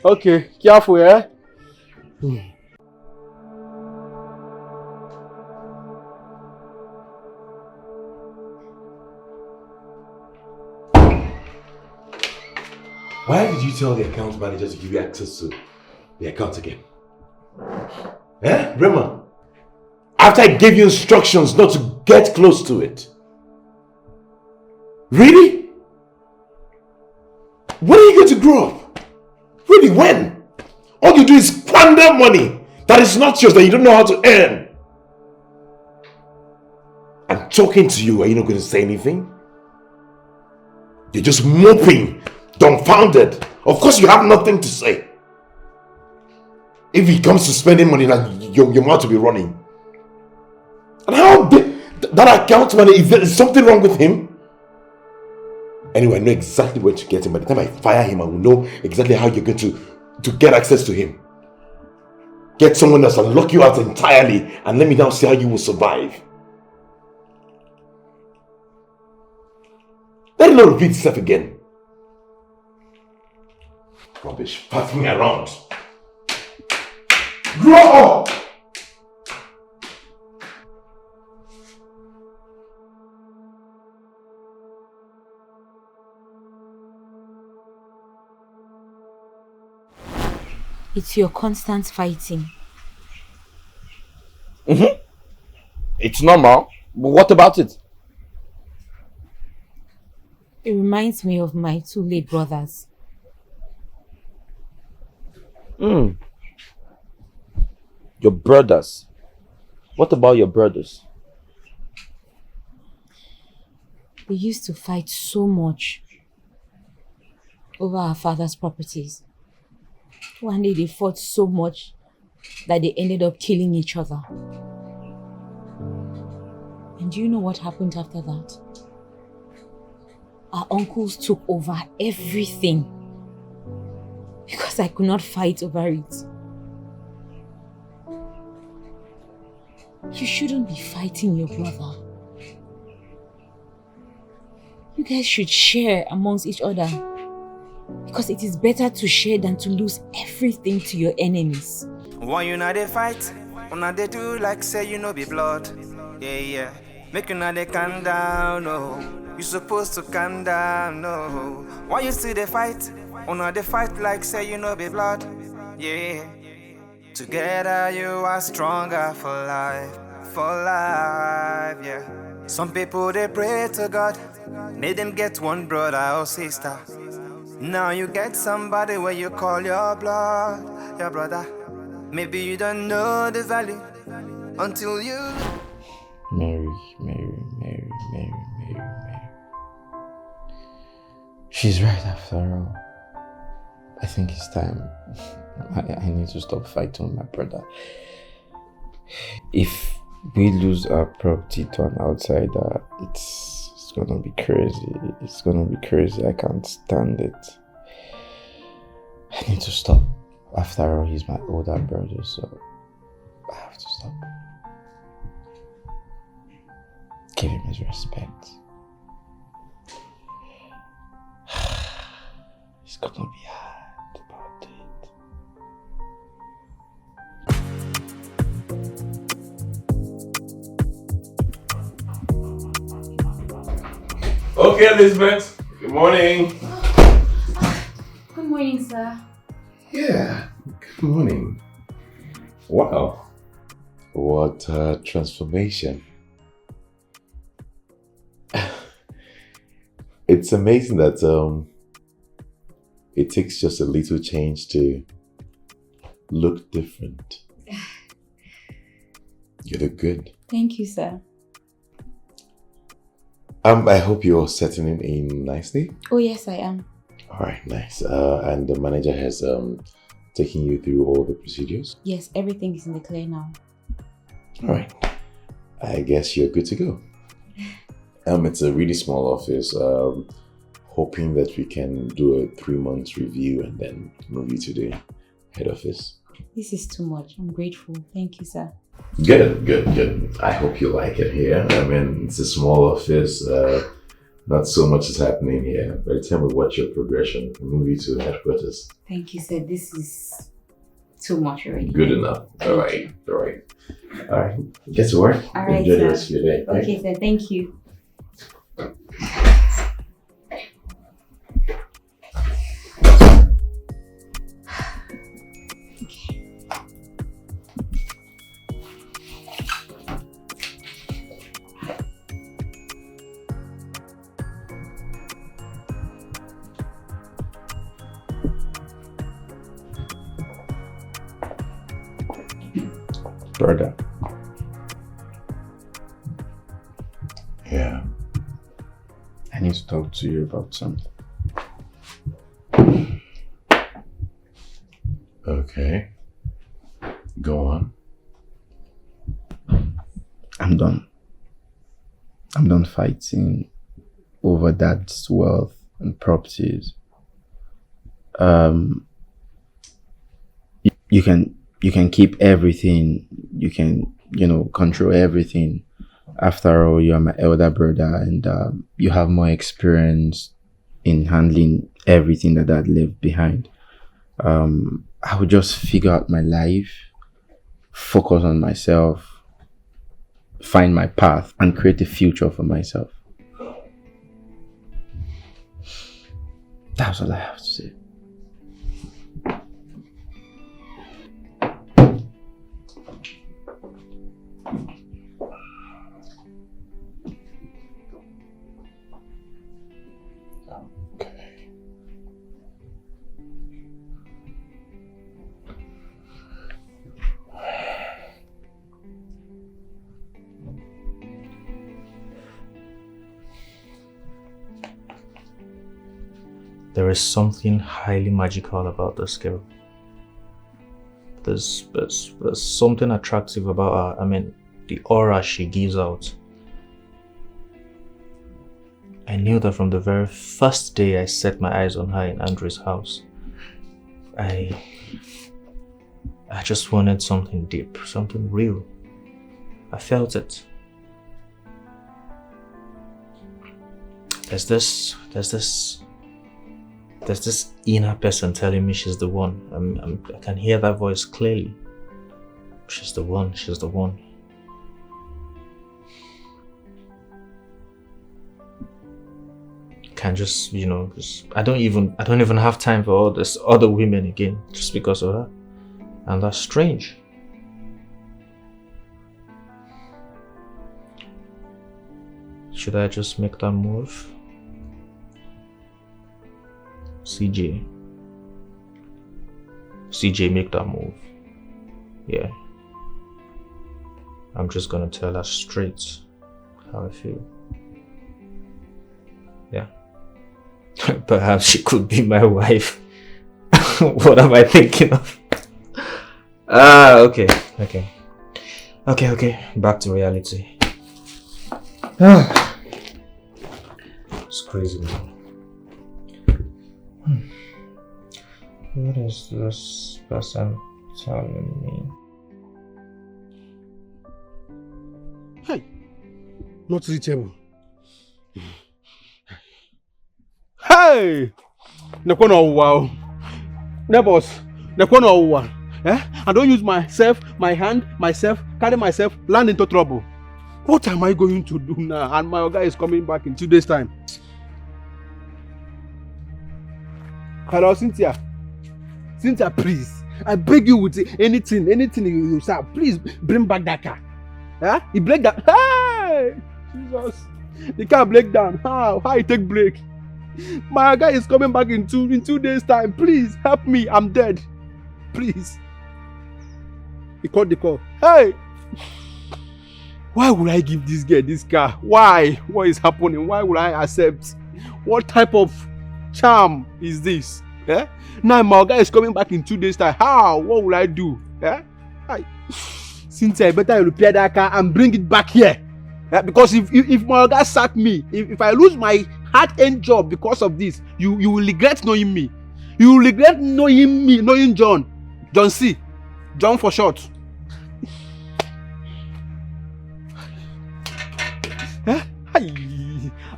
S6: Okay, careful, yeah?
S10: Why did you tell the account manager to give you access to the account again? Rema? After I gave you instructions not to get close to it. Really? When are you going to grow up? Really, when? All you do is squander money that is not yours, that you don't know how to earn. I'm talking to you, are you not going to say anything? You're just moping. Dumbfounded. Of course you have nothing to say. If it comes to spending money, now your mouth will be running. And how big that account money, is there something wrong with him? Anyway, I know exactly where to get him. By the time I fire him, I will know exactly how you're going to get access to him. Get someone else and lock you out entirely, and let me now see how you will survive. Let it not repeat itself again. Rubbish, passing me around. Grow up!
S2: It's your constant fighting.
S3: It's normal, but what about it?
S2: It reminds me of my two late brothers.
S3: Your brothers. What about your brothers?
S2: We used to fight so much over our father's properties. One day they fought so much that they ended up killing each other. And do you know what happened after that? our uncles took over everything because I could not fight over it. You shouldn't be fighting your brother. You guys should share amongst each other because it is better to share than to lose everything to your enemies.
S7: Why you not they fight? Una they do like say you know be blood. Yeah. Make you not they calm down, no. You supposed to calm down, no. Why you still they fight? Una they fight like say you know be blood. Yeah. Together you are stronger for life, yeah. Some people they pray to God, made them get one brother or sister. Now you get somebody where you call your blood, your brother. Maybe you don't know the value until you...
S1: Mary. She's right after all. I think it's time. I need to stop fighting with my brother. If we lose our property to an outsider, it's gonna be crazy. It's gonna be crazy. I can't stand it. I need to stop. After all, he's my older brother, so I have to stop. Give him his respect. It's gonna be hard about it.
S10: Okay, Elizabeth. Good morning.
S9: Good morning, sir.
S10: Yeah, good morning. Wow.
S1: What transformation. It's amazing that it takes just a little change to look different. You look good.
S9: Thank you, sir.
S1: I hope you're settling in nicely.
S9: Oh, yes, I am.
S1: All right, nice. And the manager has taken you through all the procedures?
S9: Yes, everything is in the clear now.
S1: All right. I guess you're good to go. It's a really small office. Hoping that we can do a 3-month review and then move you to the head office.
S9: This is too much. I'm grateful. Thank you, sir.
S1: Good. I hope you like it here. I mean, it's a small office. Not so much is happening here. By the time we watch your progression, we'll move you to headquarters.
S9: Thank you, sir. This is too much already.
S1: Good enough. All right. Get to work.
S9: All right,
S1: Enjoy
S9: sir.
S1: the rest of your day.
S9: Okay, sir. Thank you.
S1: Brother. Yeah. I need to talk to you about something. Okay. Go on. I'm done. I'm done fighting over dad's wealth and properties. You can keep everything. You can, control everything. After all, you're my elder brother and you have more experience in handling everything that Dad left behind. I would just figure out my life, focus on myself, find my path, and create a future for myself. That's all I have to say.
S5: There is something highly magical about this girl. There's something attractive about her. I mean, the aura she gives out. I I knew that from the very first day I set my eyes on her in Andrew's house. I just wanted something deep, something real. I felt it. There's this inner person telling me she's the one. I can hear that voice clearly. She's the one, she's the one. Can't just, I don't even have time for all this other women again just because of her. And that's strange. Should I just make that move? CJ, make that move. Yeah. I'm just gonna tell her straight how I feel. Yeah. Perhaps she could be my wife. What am I thinking of? Okay. Back to reality. It's crazy, man. What is this person telling me?
S6: Hey, not reachable. Hey, Nekono wow, neighbors, Nekono wow. I don't use myself, my hand, myself, carry myself, land into trouble. What am I going to do now? And my guy is coming back in 2 days' time. Hello, Cynthia. Cynthia, please. I beg you with anything you say. Please bring back that car. He break down. Hey! Jesus. The car break down. How he take break? My guy is coming back in 2 days' time. Please help me. I'm dead. Please. He called the call. Hey! Why would I give this girl this car? Why? What is happening? Why would I accept? What type of charm is this? Now my guy is coming back in 2 days' time. How? What will I do? Cynthia, I better repair that car and bring it back here. Because if my guy sack me, if I lose my hard-earned job because of this, you will regret knowing me. You will regret knowing me, knowing John. John C. John for short.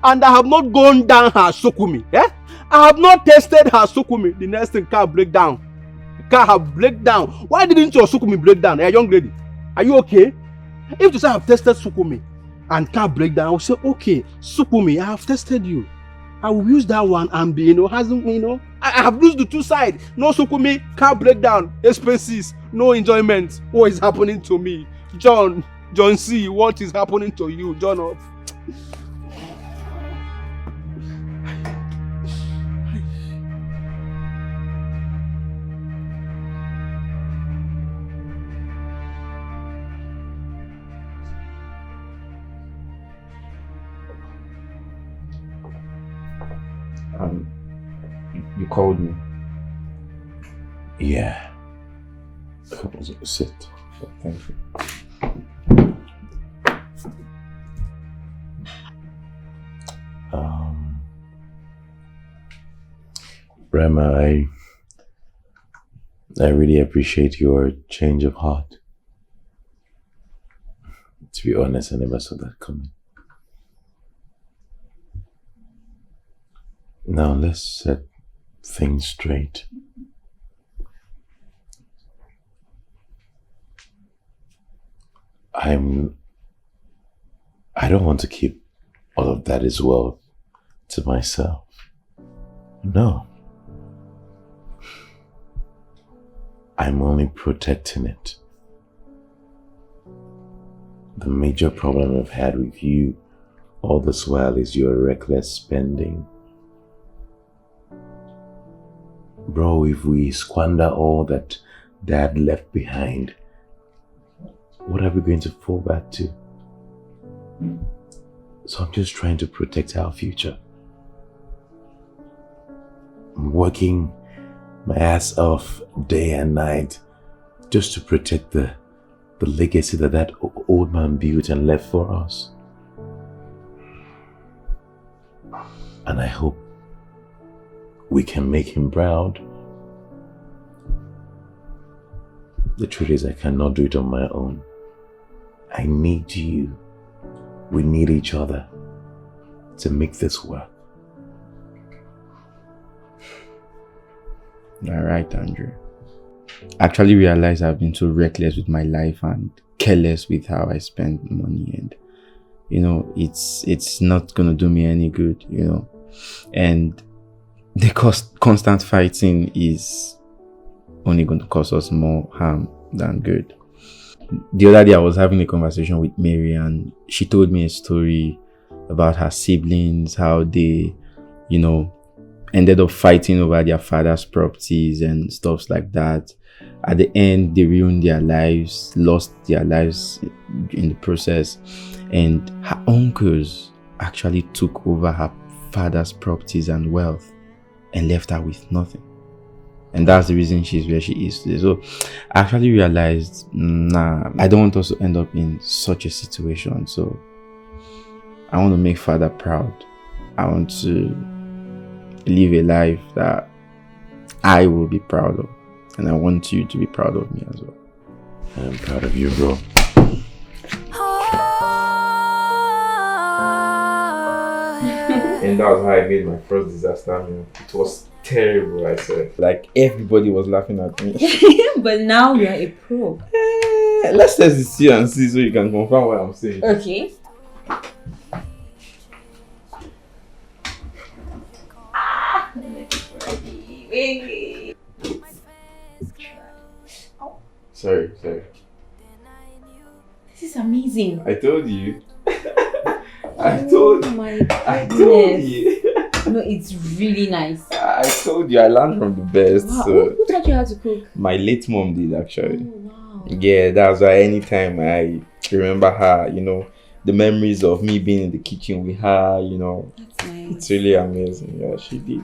S6: And I have not gone down her sukumi. I have not tested her sukumi. The next thing, car break down. Car have break down. Why didn't your sukumi break down? Hey, young lady, are you okay? If you say I have tested sukumi and car break down, I will say, okay, sukumi, I have tested you. I will use that one and be, I have used the two sides. No sukumi, car break down, expenses, no enjoyment. What is happening to me? John C, what is happening to you? John off.
S1: You called me?
S10: Yeah.
S1: Come on, sit. Thank you. Rema, I really appreciate your change of heart. To be honest, I never saw that coming. Now let's set things straight. I don't want to keep all of that as well to myself. No. I'm only protecting it. The major problem I've had with you all this while is your reckless spending. Bro, if we squander all that Dad left behind, what are we going to fall back to? So I'm just trying to protect our future. I'm working my ass off day and night just to protect the legacy that old man built and left for us. And I hope we can make him proud. The truth is, I cannot do it on my own. I need you. We need each other to make this work.
S3: You're right, Andrew. I actually realized I've been so reckless with my life and careless with how I spend money, and it's not gonna do me any good, and the constant fighting is only going to cause us more harm than good. The other day I was having a conversation with Mary, and she told me a story about her siblings, how they ended up fighting over their father's properties and stuff like that. At the end, they ruined their lives, lost their lives in the process, and her uncles actually took over her father's properties and wealth and left her with nothing. And that's the reason she's where she is today. So I actually realized, I don't want us to end up in such a situation. So I want to make father proud. I want to live a life that I will be proud of. And I want you to be proud of me as well.
S1: I'm proud of you, bro.
S5: And that was how I made my first disaster meal. It was terrible, I said. Like, everybody was laughing at me.
S2: But now you're a pro.
S5: Let's test the C and C so you can confirm what I'm saying.
S2: Okay.
S5: Sorry.
S2: This is amazing.
S5: I told you. I told you.
S2: No, it's really nice.
S5: I told you I learned from the best.
S2: Wow.
S5: So
S2: Who taught you how to cook?
S5: my late mom did, actually.
S2: Oh, wow.
S5: Yeah, that's why anytime I remember her, the memories of me being in the kitchen with her,
S2: That's nice.
S5: it's really amazing. Yeah, she did.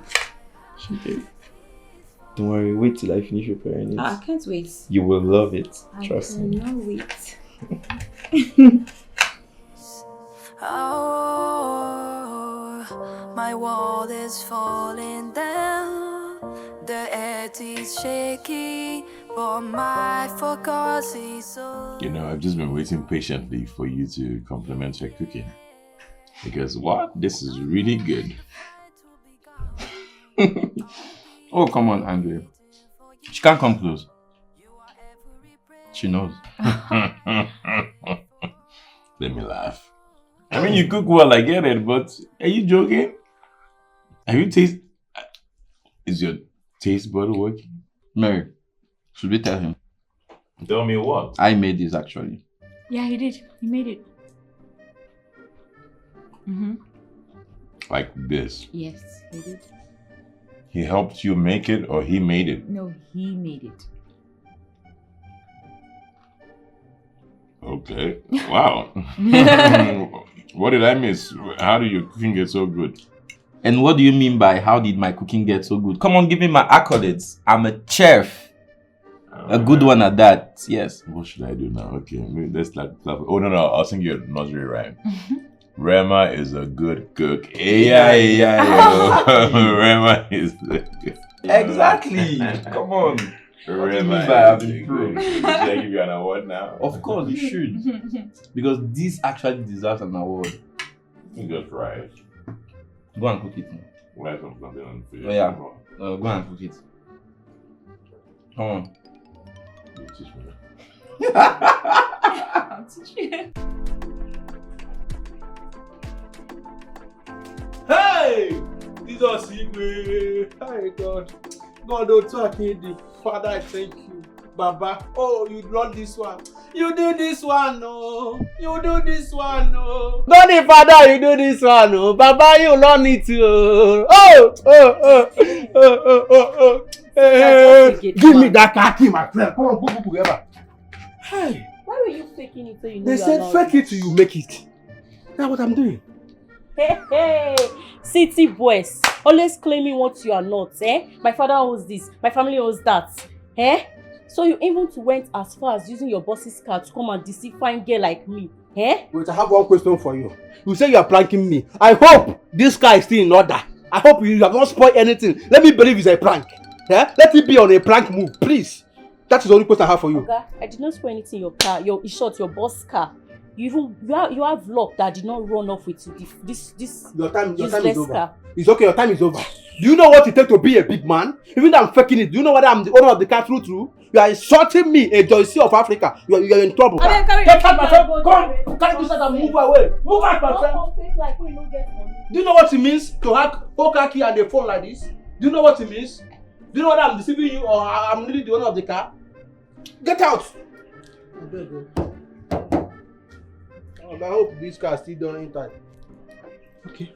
S5: Don't worry, wait till I finish preparing it.
S2: I can't wait.
S5: You will love it. Trust me.
S2: I cannot wait.
S7: Oh, my world is falling down. The earth is shaky, but my focus is so.
S10: I've just been waiting patiently for you to compliment your cooking. Because this is really good.
S3: Oh, come on, Andrew. She can't come close. She knows.
S10: Let me laugh. I mean, you cook well, I get it, but are you joking? Have you tasted? Is your taste bud working?
S3: Mary, should we tell him?
S10: Tell me what?
S3: I made this, actually.
S2: Yeah, he did. He made it.
S10: Like this?
S2: Yes, he did.
S10: He helped you make it, or he made it?
S2: No, he made it.
S10: Okay. Wow. What did I miss? How did your cooking get so good?
S3: And what do you mean by how did my cooking get so good? Come on, give me my accolades. I'm a chef. A good one at that, yes.
S10: What should I do now? Okay, let's clap. Oh, no, I'll sing you a nursery rhyme. Rema is a good cook. Rema is a good.
S3: Exactly. Come on.
S10: Rema is a good. Should I give you an award now?
S3: Of course, you should. Because this actually deserves an award.
S10: You just right.
S3: Go and cook it now.
S10: Why some something on the
S3: Oh, yeah. Go and cook it. Come on.
S10: You teach me.
S2: I'll teach you.
S6: Hey! Jesus, hi God. God, oh, talk the Father, I thank you. Baba, oh, you run this one. You do this one, no. You do this one, no. God, Father, you do this one, no. Baba, you run it too. Oh. Hey, give me that khaki, my friend. Come on, go together. Hey.
S8: Why were you faking it so you know
S6: They
S8: you are
S6: said
S8: not
S6: fake it till you make it. That's what I'm doing.
S8: Hey, city boys, always claiming what you are not, eh? My father owns this, my family owns that, eh? So you even went as far as using your boss's car to come and deceive fine girl like me, eh?
S6: Wait, I have one question for you. You say you are pranking me. I hope this car is still in order. I hope you have not spoiled anything. Let me believe it's a prank. Yeah? Let it be on a prank move, please. That is the only question I have for you.
S8: Oga, I did not spoil anything in your car. In short, your boss car. You have luck that did not run off with this
S6: Your time is over.
S8: Car.
S6: It's okay, your time is over. Do you know what it takes to be a big man? Even though I'm faking it, do you know whether I'm the owner of the car through? You are insulting me, a Joyce of Africa. You are in trouble. Get out, my friend. Come, carry this out and move away. Move out, my friend. Do you know what it means to hack poker key and a phone like this? Do you know what it means? Do you know whether I'm deceiving you or I'm really the owner of the car? Get out. I hope this car still done in time. Okay.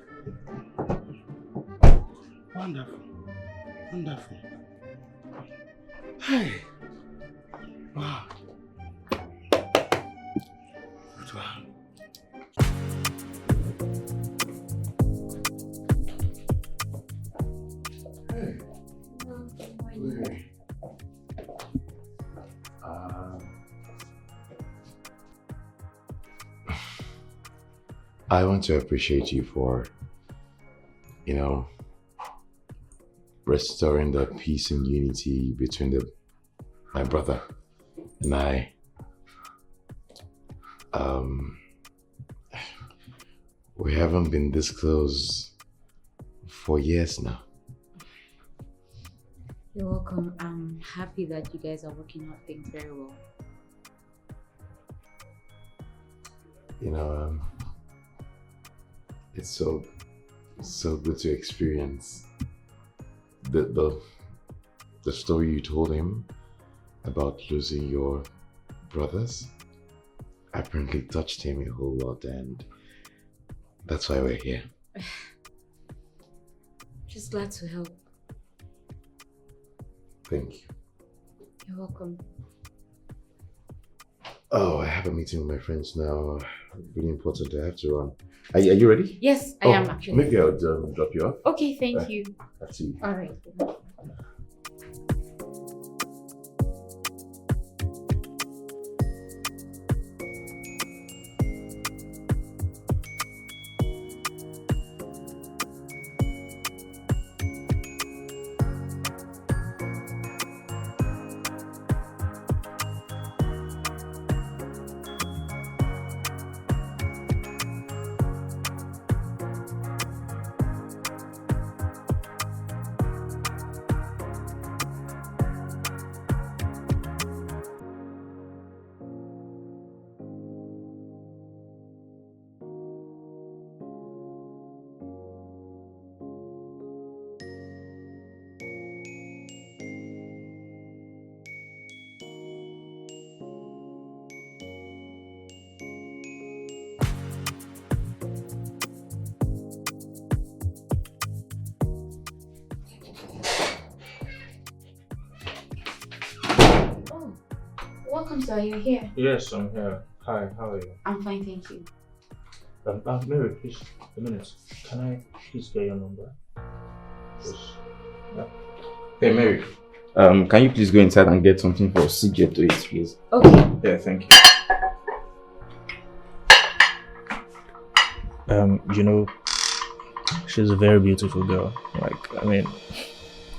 S6: Wonderful. Wonderful. Hey. Wow. Good one. Hey.
S1: I want to appreciate you for, restoring the peace and unity between my brother and I. We haven't been this close for years now.
S2: You're welcome. I'm happy that you guys are working out things very well.
S1: It's so good to experience the story you told him about losing your brothers. Apparently touched him a whole lot, and that's why we're here.
S2: Just glad to help.
S1: Thank you.
S2: You're welcome.
S1: Oh, I have a meeting with my friends now. Really important. I have to run. Are you ready?
S2: Yes, I am actually.
S1: Maybe I'll drop you off.
S2: Okay, thank you.
S1: I'll see you.
S2: All right. Welcome, sir. You're here.
S5: Yes, I'm here. Hi, how are you?
S2: I'm fine, thank you.
S5: Mary, please, a minute. Can I please get your number? Yes. Yeah.
S3: Hey, Mary. Can you please go inside and get something for CJ to eat, please?
S2: Okay.
S3: Yeah, thank
S5: you. She's a very beautiful girl.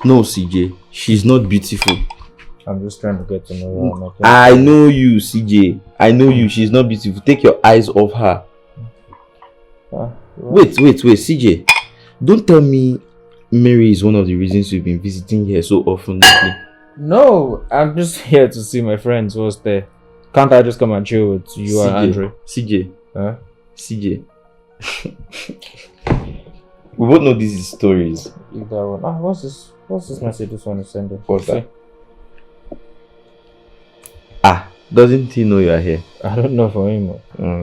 S3: No, CJ. She's not beautiful.
S5: I'm just trying to get to know her.
S3: I know you, CJ. I know you. She's not beautiful. Take your eyes off her. Wait, CJ. Don't tell me Mary is one of the reasons you've been visiting here so often lately.
S5: No, I'm just here to see my friends. What's there? Can't I just come and chill with you
S3: CJ,
S5: and Andre?
S3: CJ.
S5: Huh?
S3: CJ. We both know these stories.
S5: Leave that one. What's this message this one is sending?
S3: What's that? Doesn't he know you are here?
S5: I don't know for him.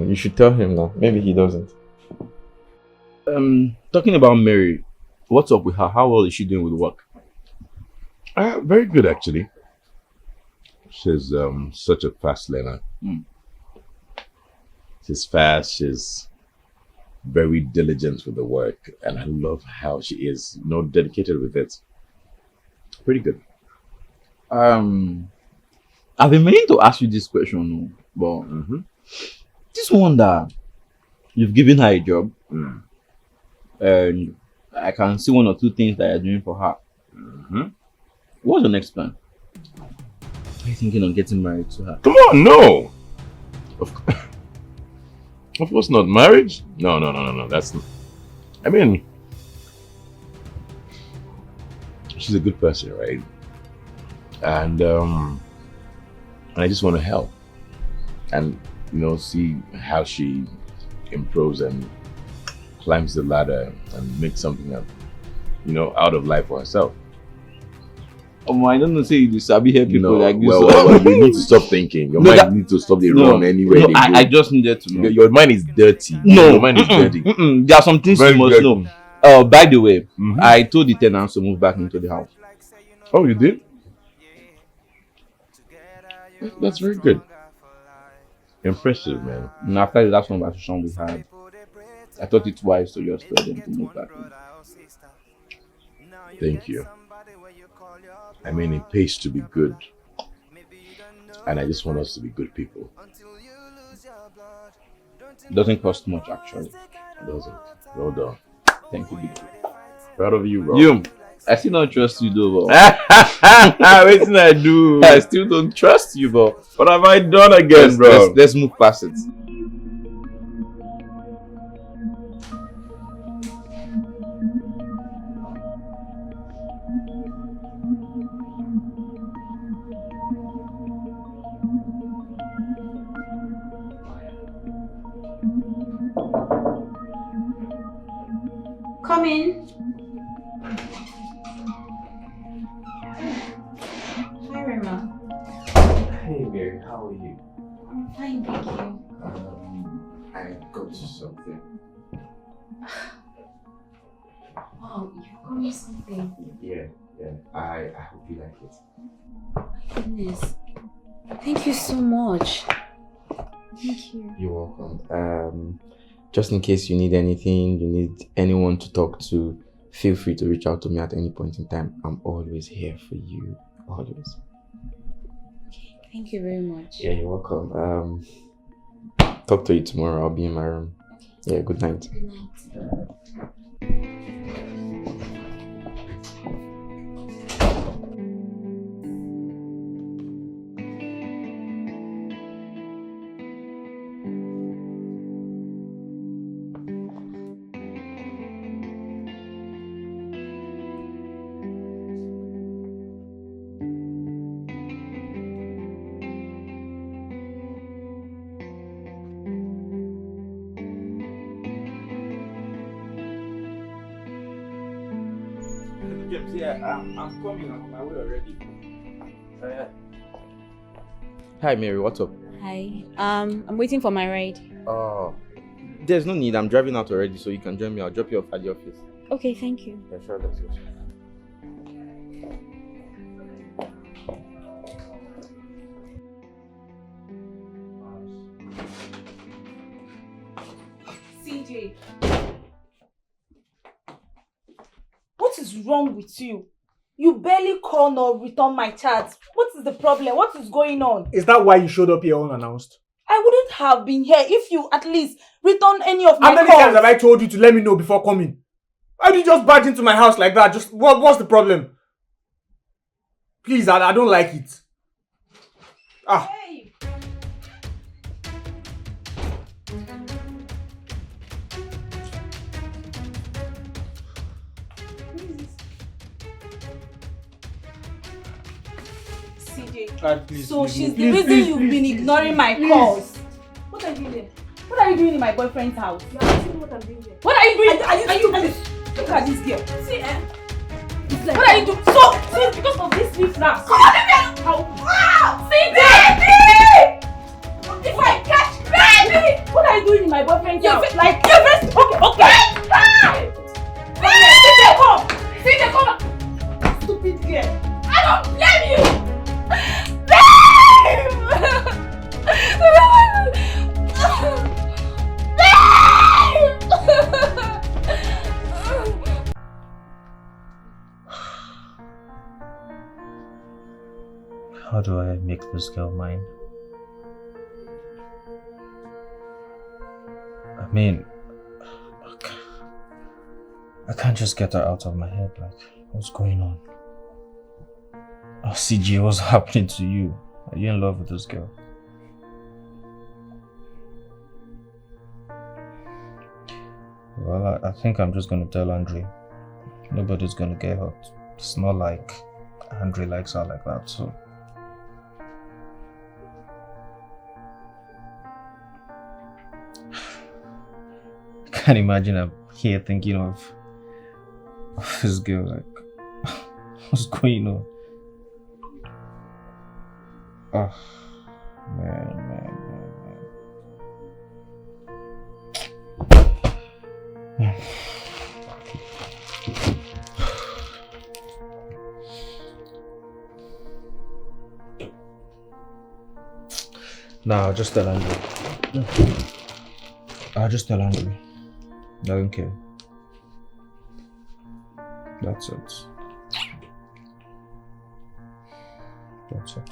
S3: You should tell him now. Maybe he doesn't. Talking about Mary, what's up with her? How well is she doing with work?
S10: Very good, actually. She's such a fast learner. She's fast. She's very diligent with the work, and I love how she is, dedicated with it. Pretty good.
S3: I've been meaning to ask you this question, but this one that you've given her a job, and I can see 1 or 2 things that you're doing for her. What's your next plan? Are you thinking of getting married to her?
S10: Come on, no. Of course not. Marriage? No. That's not. I mean, she's a good person, right? And I just want to help and see how she improves and climbs the ladder and makes something up, out of life for herself.
S3: I don't know, say you sabi help people like this.
S10: Well, you need to stop thinking. Your mind needs to stop the run anyway.
S3: No, I just needed to know.
S10: Your mind is dirty.
S3: No,
S10: your mind is dirty.
S3: There are some things you must know. By the way, I told the tenants to move back into the house.
S10: Oh, you did? That's very good. Impressive, man.
S3: And after the last conversation we had, I thought it wise to just tell them to move back in.
S10: Thank you. I mean, it pays to be good. And I just want us to be good people.
S3: It doesn't cost much, actually.
S10: It doesn't. Well done.
S3: Thank you, Big.
S10: Proud of you, bro.
S3: You, I still don't trust you, though, bro.
S10: What did I do?
S3: I still don't trust you, bro.
S10: What have I done again, bro?
S3: Let's move past it.
S2: Come in. Hi, Rema.
S1: Hey, Mary, how are you?
S2: I'm fine, thank you.
S1: I got you something.
S2: Wow, you got me something.
S1: Yeah. I hope you like it.
S2: My goodness. Thank you so much. Thank you.
S1: You're welcome. Just in case you need anything, you need anyone to talk to, feel free to reach out to me at any point in time. I'm always here for you. Always.
S2: Okay, thank you very much.
S1: Yeah, you're welcome. Talk to you tomorrow. I'll be in my room. Yeah, good night.
S2: Good night.
S3: I'm coming. I'm on my way already.
S1: Hi, Mary. What's up?
S2: Hi. I'm waiting for my ride.
S1: There's no need. I'm driving out already, so you can join me. I'll drop you off at the office.
S2: Okay, thank you.
S1: Yeah, sure. Let's go.
S8: CJ. What is wrong with you? You barely call nor return my chats. What is the problem? What is going on?
S4: Is that why you showed up here unannounced?
S8: I wouldn't have been here if you at least return any of my calls.
S4: How many times have I told you to let me know before coming? Why do you just barge into my house like that? Just what's the problem? Please, I don't like it.
S8: Hey. CJ.
S4: Please,
S8: so
S4: please,
S8: she's
S4: please,
S8: the reason
S4: please,
S8: you've
S4: please,
S8: been
S4: please,
S8: ignoring my
S4: please.
S8: calls. What are you doing there? What are you doing in my boyfriend's house? You are seeing what I'm doing there. What are you doing? Are you look at this girl. See, like, what are you doing? So, see, because of this leaf now. Come on, baby! See, baby! If I catch baby! What are you doing in my boyfriend's house? Like, you're very okay. See, they come. Stupid girl. I don't blame you!
S5: How do I make this girl mine? I mean, I can't just get her out of my head. Like, what's going on? Oh, CJ, what's happening to you? Are you in love with this girl? Well, I think I'm just gonna tell Andre. Nobody's gonna get hurt. It's not like Andre likes her like that, so. I can't imagine I'm here thinking of this girl, like, what's going on? Oh, man. No, I'll just tell Andrew. I'll just tell Andrew. I don't care. That's it. That's it.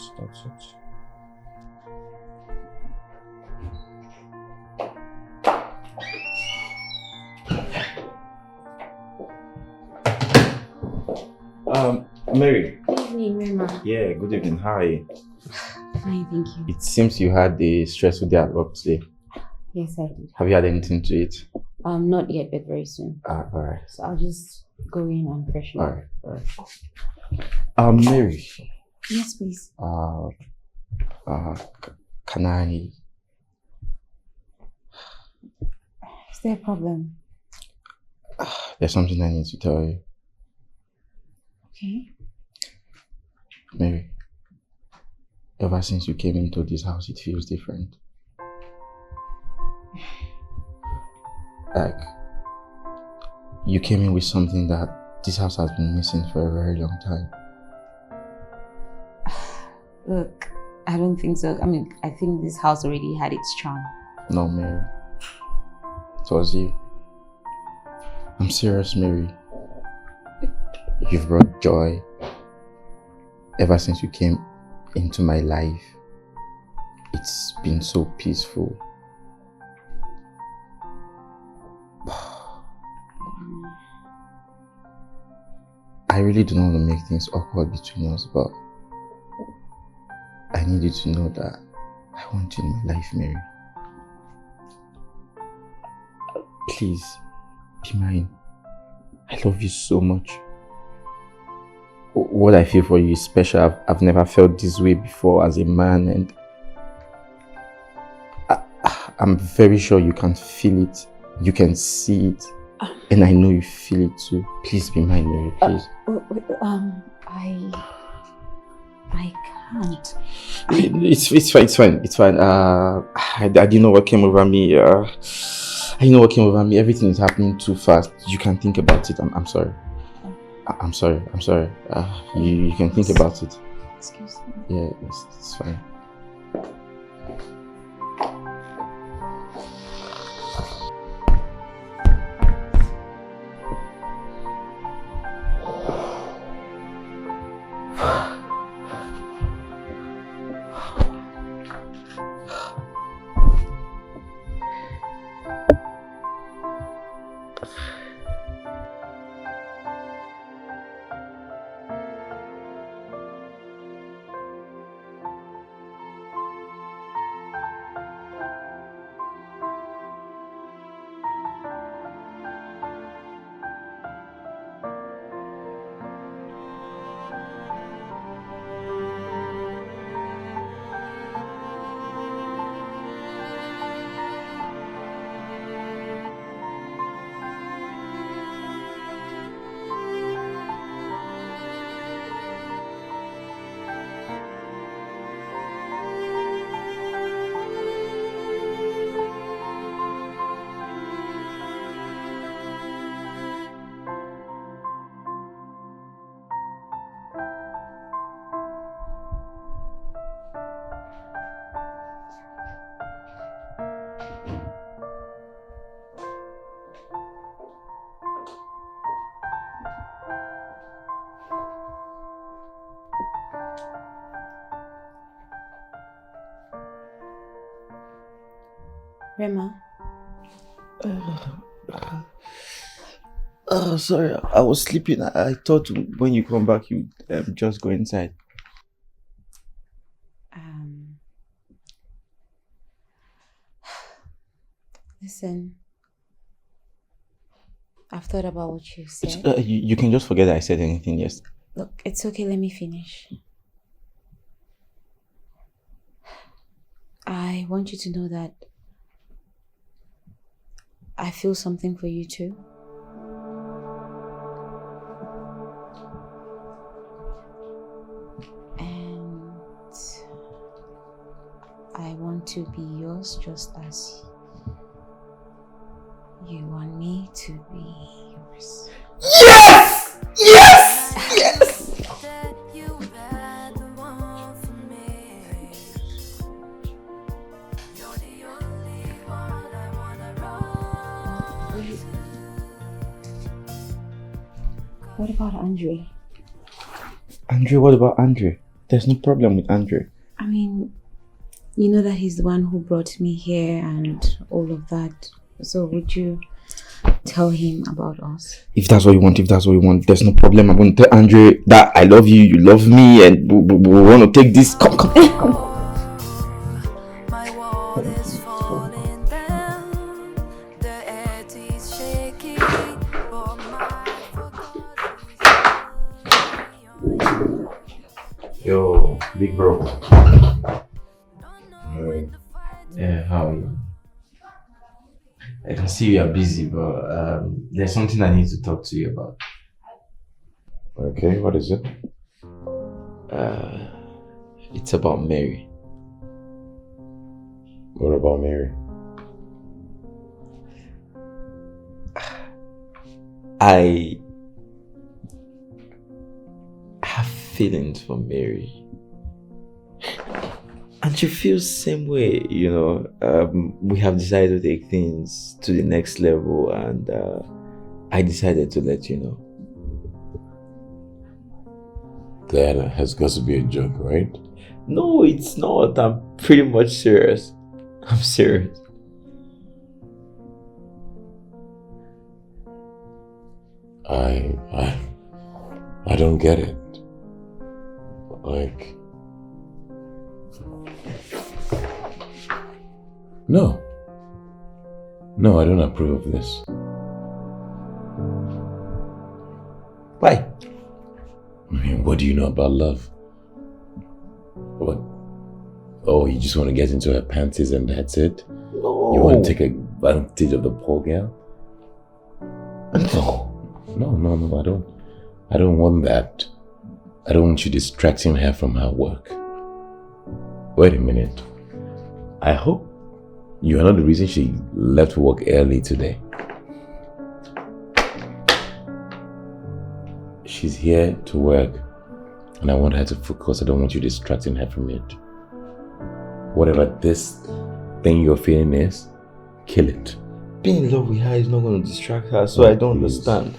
S1: Mary.
S2: Good evening, Rema.
S1: Yeah, good evening. How are you?
S2: Fine, thank you.
S1: It seems you had a stressful day at work today.
S2: Yes, I did.
S1: Have you had anything to eat?
S2: Not yet, but very soon.
S1: Alright.
S2: So I'll just go in and freshen up.
S1: Alright. Mary.
S2: Yes, please.
S1: Can I?
S2: Is there a problem?
S1: There's something I need to tell you.
S2: Okay.
S1: Mary, ever since you came into this house, it feels different. Like, you came in with something that this house has been missing for a very long time.
S2: Look, I don't think so. I mean, I think this house already had its charm.
S1: No, Mary. It was you. I'm serious, Mary. You've brought joy ever since you came into my life. It's been so peaceful. I really don't want to make things awkward between us, but I need you to know that I want you in my life, Mary. Please, be mine. I love you so much. What I feel for you is special. I've never felt this way before as a man, and I'm very sure you can feel it. You can see it. And I know you feel it too. Please be mine, Mary, please.
S2: I can't.
S1: It's fine. I didn't know what came over me. I didn't know what came over me. Everything is happening too fast. You can think about it. I'm sorry. I'm sorry. You can think about it.
S2: Excuse me.
S1: Yeah, it's fine.
S2: Rema?
S3: Oh, sorry, I was sleeping. I thought when you come back, you just go inside.
S2: Listen, I've thought about what you said.
S3: You can just forget that I said anything, yes.
S2: Look, it's okay, let me finish. I want you to know that I feel something for you too. And I want to be yours just as you want me to be yours.
S3: Yes! Yes! Yes!
S2: What about Andre?
S3: Andre, what about Andre? There's no problem with Andre.
S2: I mean, you know that he's the one who brought me here and all of that. So would you tell him about us?
S3: If that's what you want, there's no problem. I'm going to tell Andre that I love you, you love me, and we want to take this. Come.
S7: My world is falling down. The earth is shaking, but my
S1: Yo, big bro. Yeah, how are you? I can see you are busy, but there's something I need to talk to you about. Okay, what is it?
S3: It's about Mary.
S1: What about Mary?
S3: I have feelings for Mary. And she feels the same way, you know. We have decided to take things to the next level, and I decided to let you know.
S1: That has got to be a joke, right?
S3: No, it's not. I'm pretty much serious. I'm serious.
S1: I don't get it. Like, no, I don't approve of this.
S3: Why?
S1: I mean, what do you know about love? What? Oh, you just want to get into her panties and that's it?
S3: No.
S1: You want to take advantage of the poor girl? No, I don't want that. I don't want you distracting her from her work. Wait a minute. I hope you are not the reason she left work early today. She's here to work and I want her to focus. I don't want you distracting her from it. Whatever this thing you're feeling is, kill it.
S3: Being in love with her is not going to distract her, so I don't understand.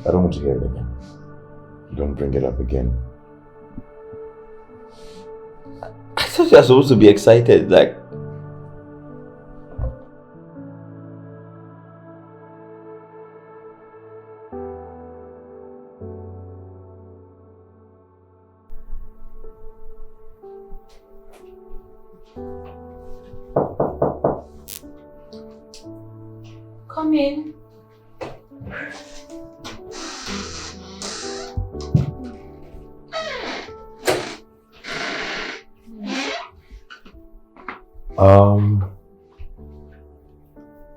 S1: I don't want to hear it again. Don't bring it up again.
S3: I thought you were supposed to be excited, like.
S2: Come in.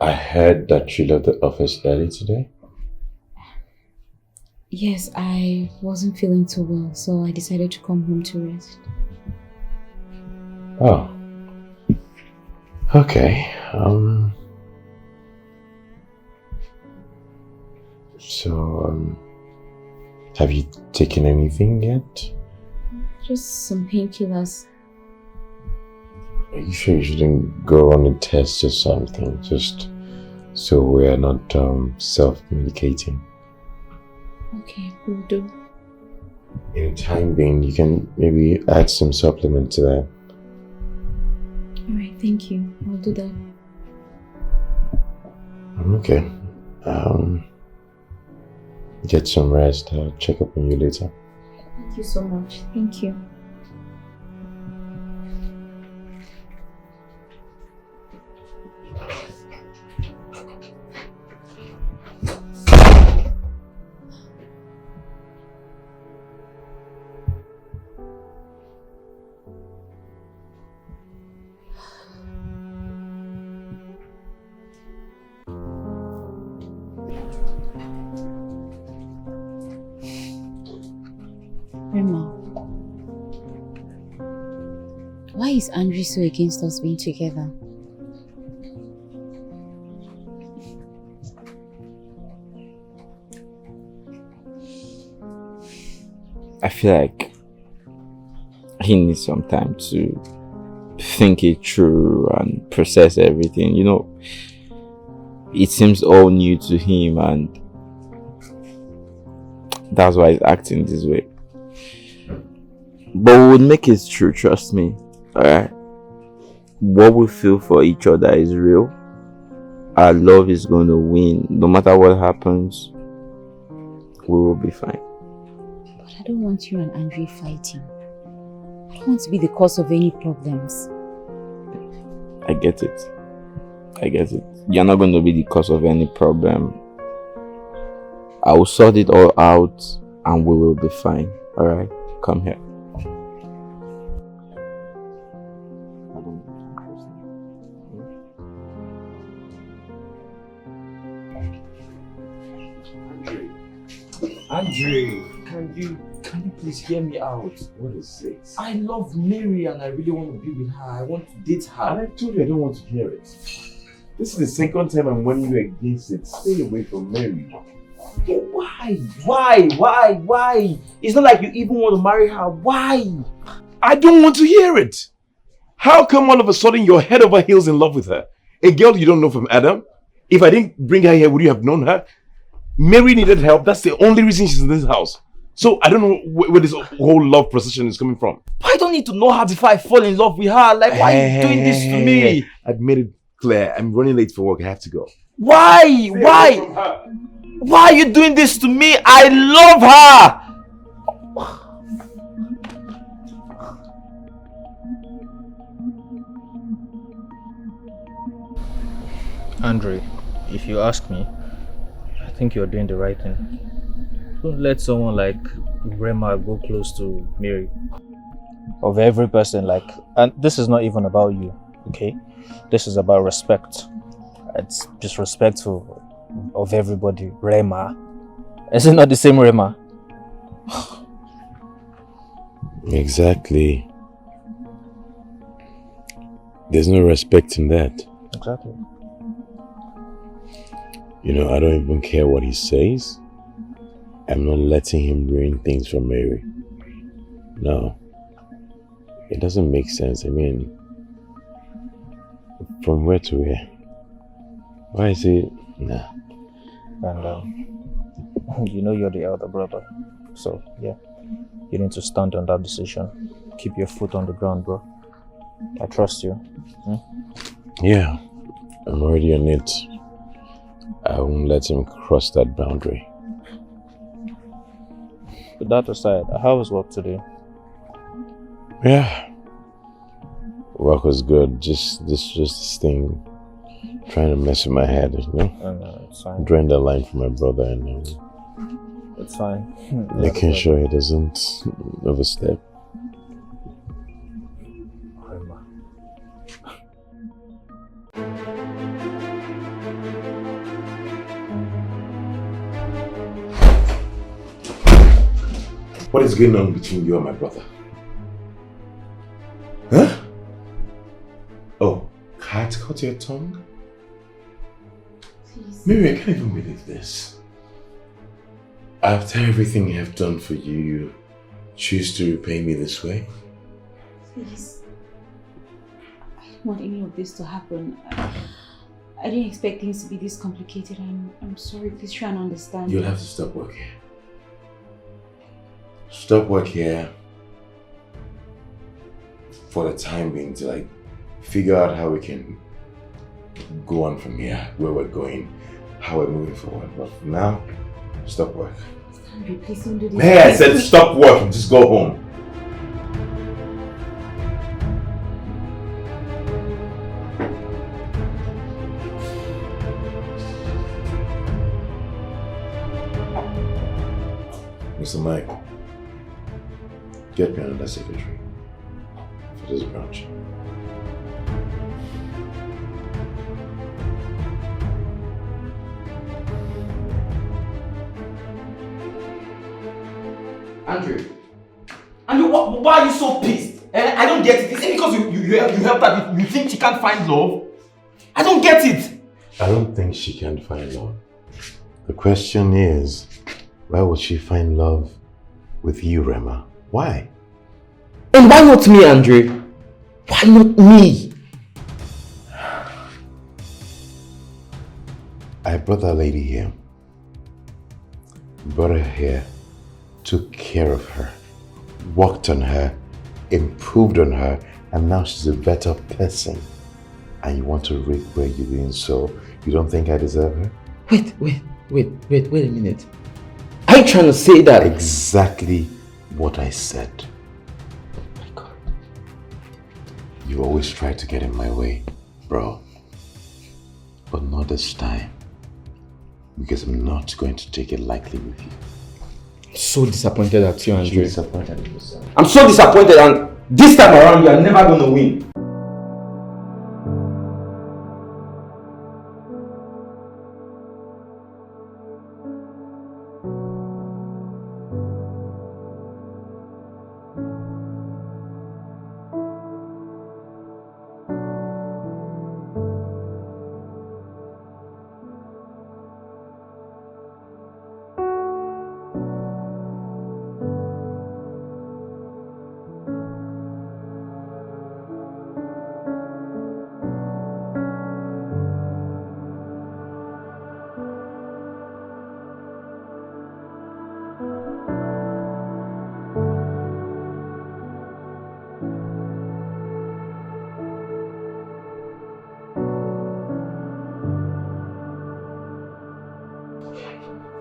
S1: I heard that you left the office early today.
S2: Yes, I wasn't feeling too well, so I decided to come home to rest.
S1: Oh. Okay. So, have you taken anything yet?
S2: Just some painkillers.
S1: Are you sure you shouldn't go on a test or something? Just so we're not self-medicating.
S2: Okay, will do.
S1: In the time being, you can maybe add some supplement to that.
S2: Alright, thank you. I'll do that.
S1: Okay. Get some rest. I'll check up on you later.
S9: Thank you so much. Thank you.
S2: Why is Andrew so against us being together?
S3: I feel like he needs some time to think it through and process everything. You know, it seems all new to him, and that's why he's acting this way. But we would make it true, trust me. Alright? What we feel for each other is real. Our love is going to win. No matter what happens, we will be fine.
S2: But I don't want you and Andre fighting. I don't want to be the cause of any problems.
S3: I get it. I get it. You're not going to be the cause of any problem. I will sort it all out and we will be fine. Alright? Come here.
S5: Andre, can you please hear me out?
S10: What is this?
S5: I love Mary and I really want to be with her. I want to date her.
S10: And I told you I don't want to hear it. This is the second time I'm warning you against it. Stay away from Mary.
S5: Why? Why? It's not like you even want to marry her. Why?
S10: I don't want to hear it. How come all of a sudden you're head over heels in love with her? A girl you don't know from Adam? If I didn't bring her here, would you have known her? Mary needed help. That's the only reason she's in this house. So I don't know where this whole love procession is coming from.
S5: I don't need to know her before I fall in love with her. Like, why are you doing this to me?
S10: I've made it clear. I'm running late for work. I have to go.
S5: Why? Why are you doing this to me? I love her.
S12: Andre, if you ask me, I think you're doing the right thing. Don't let someone like Rema go close to Mary. Of every person, like, and this is not even about you, okay? This is about respect. It's disrespectful of everybody. Rema. Is it not the same Rema?
S1: Exactly. There's no respect in that.
S12: Exactly.
S1: You know, I don't even care what he says. I'm not letting him ruin things for Mary. No. It doesn't make sense. I mean, from where to where? Why is it? Nah.
S12: And you know you're the elder brother. So, yeah. You need to stand on that decision. Keep your foot on the ground, bro. I trust you.
S1: Yeah. I'm already on it. I won't let him cross that boundary.
S12: Put that aside, how was work today?
S1: Yeah. Work was good. Just this thing trying to mess with my head, you know?
S12: It's fine.
S1: Drawing the line for my brother and
S12: it's fine.
S1: making sure he doesn't overstep.
S10: What is going on between you and my brother? Huh? Oh, cat cut your tongue?
S2: Please.
S10: Mary, I can't even believe this. After everything I have done for you, you choose to repay me this way?
S2: Please. I don't want any of this to happen. I didn't expect things to be this complicated. I'm sorry. Please try and understand.
S10: You'll have to stop work here. Stop work here for the time being till I figure out how we can go on from here, where we're going, how we're moving forward. But for now, Stop work.
S2: Andre, please don't do this.
S10: Hey, I said stop work and just go home. Mr. Mike, get me another secretary for this branch.
S3: Andrew, why are you so pissed? I don't get it. Is it because you helped her? You think she can't find love? I don't get it.
S1: I don't think she can find love. The question is, why would she find love with you, Rema? Why?
S3: And why not me, Andre? Why not me?
S1: I brought that lady here. Brought her here, took care of her, worked on her, improved on her, and now she's a better person. And you want to reap where you're doing so? You don't think I deserve her?
S3: Wait a minute. Are you trying to say that?
S1: Exactly what I said.
S3: Oh my God.
S1: You always try to get in my way, bro. But not this time. Because I'm not going to take it lightly with you.
S3: I'm so disappointed at you, Andre.
S1: You're disappointed in yourself.
S3: I'm so disappointed, and this time around you are never going to win.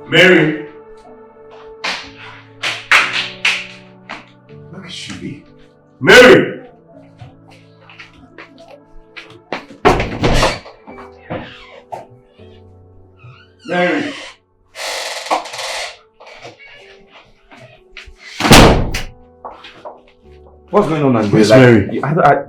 S10: Mary! Where could she be? Mary! Mary!
S3: What's going on, Andre?
S10: Where's Mary?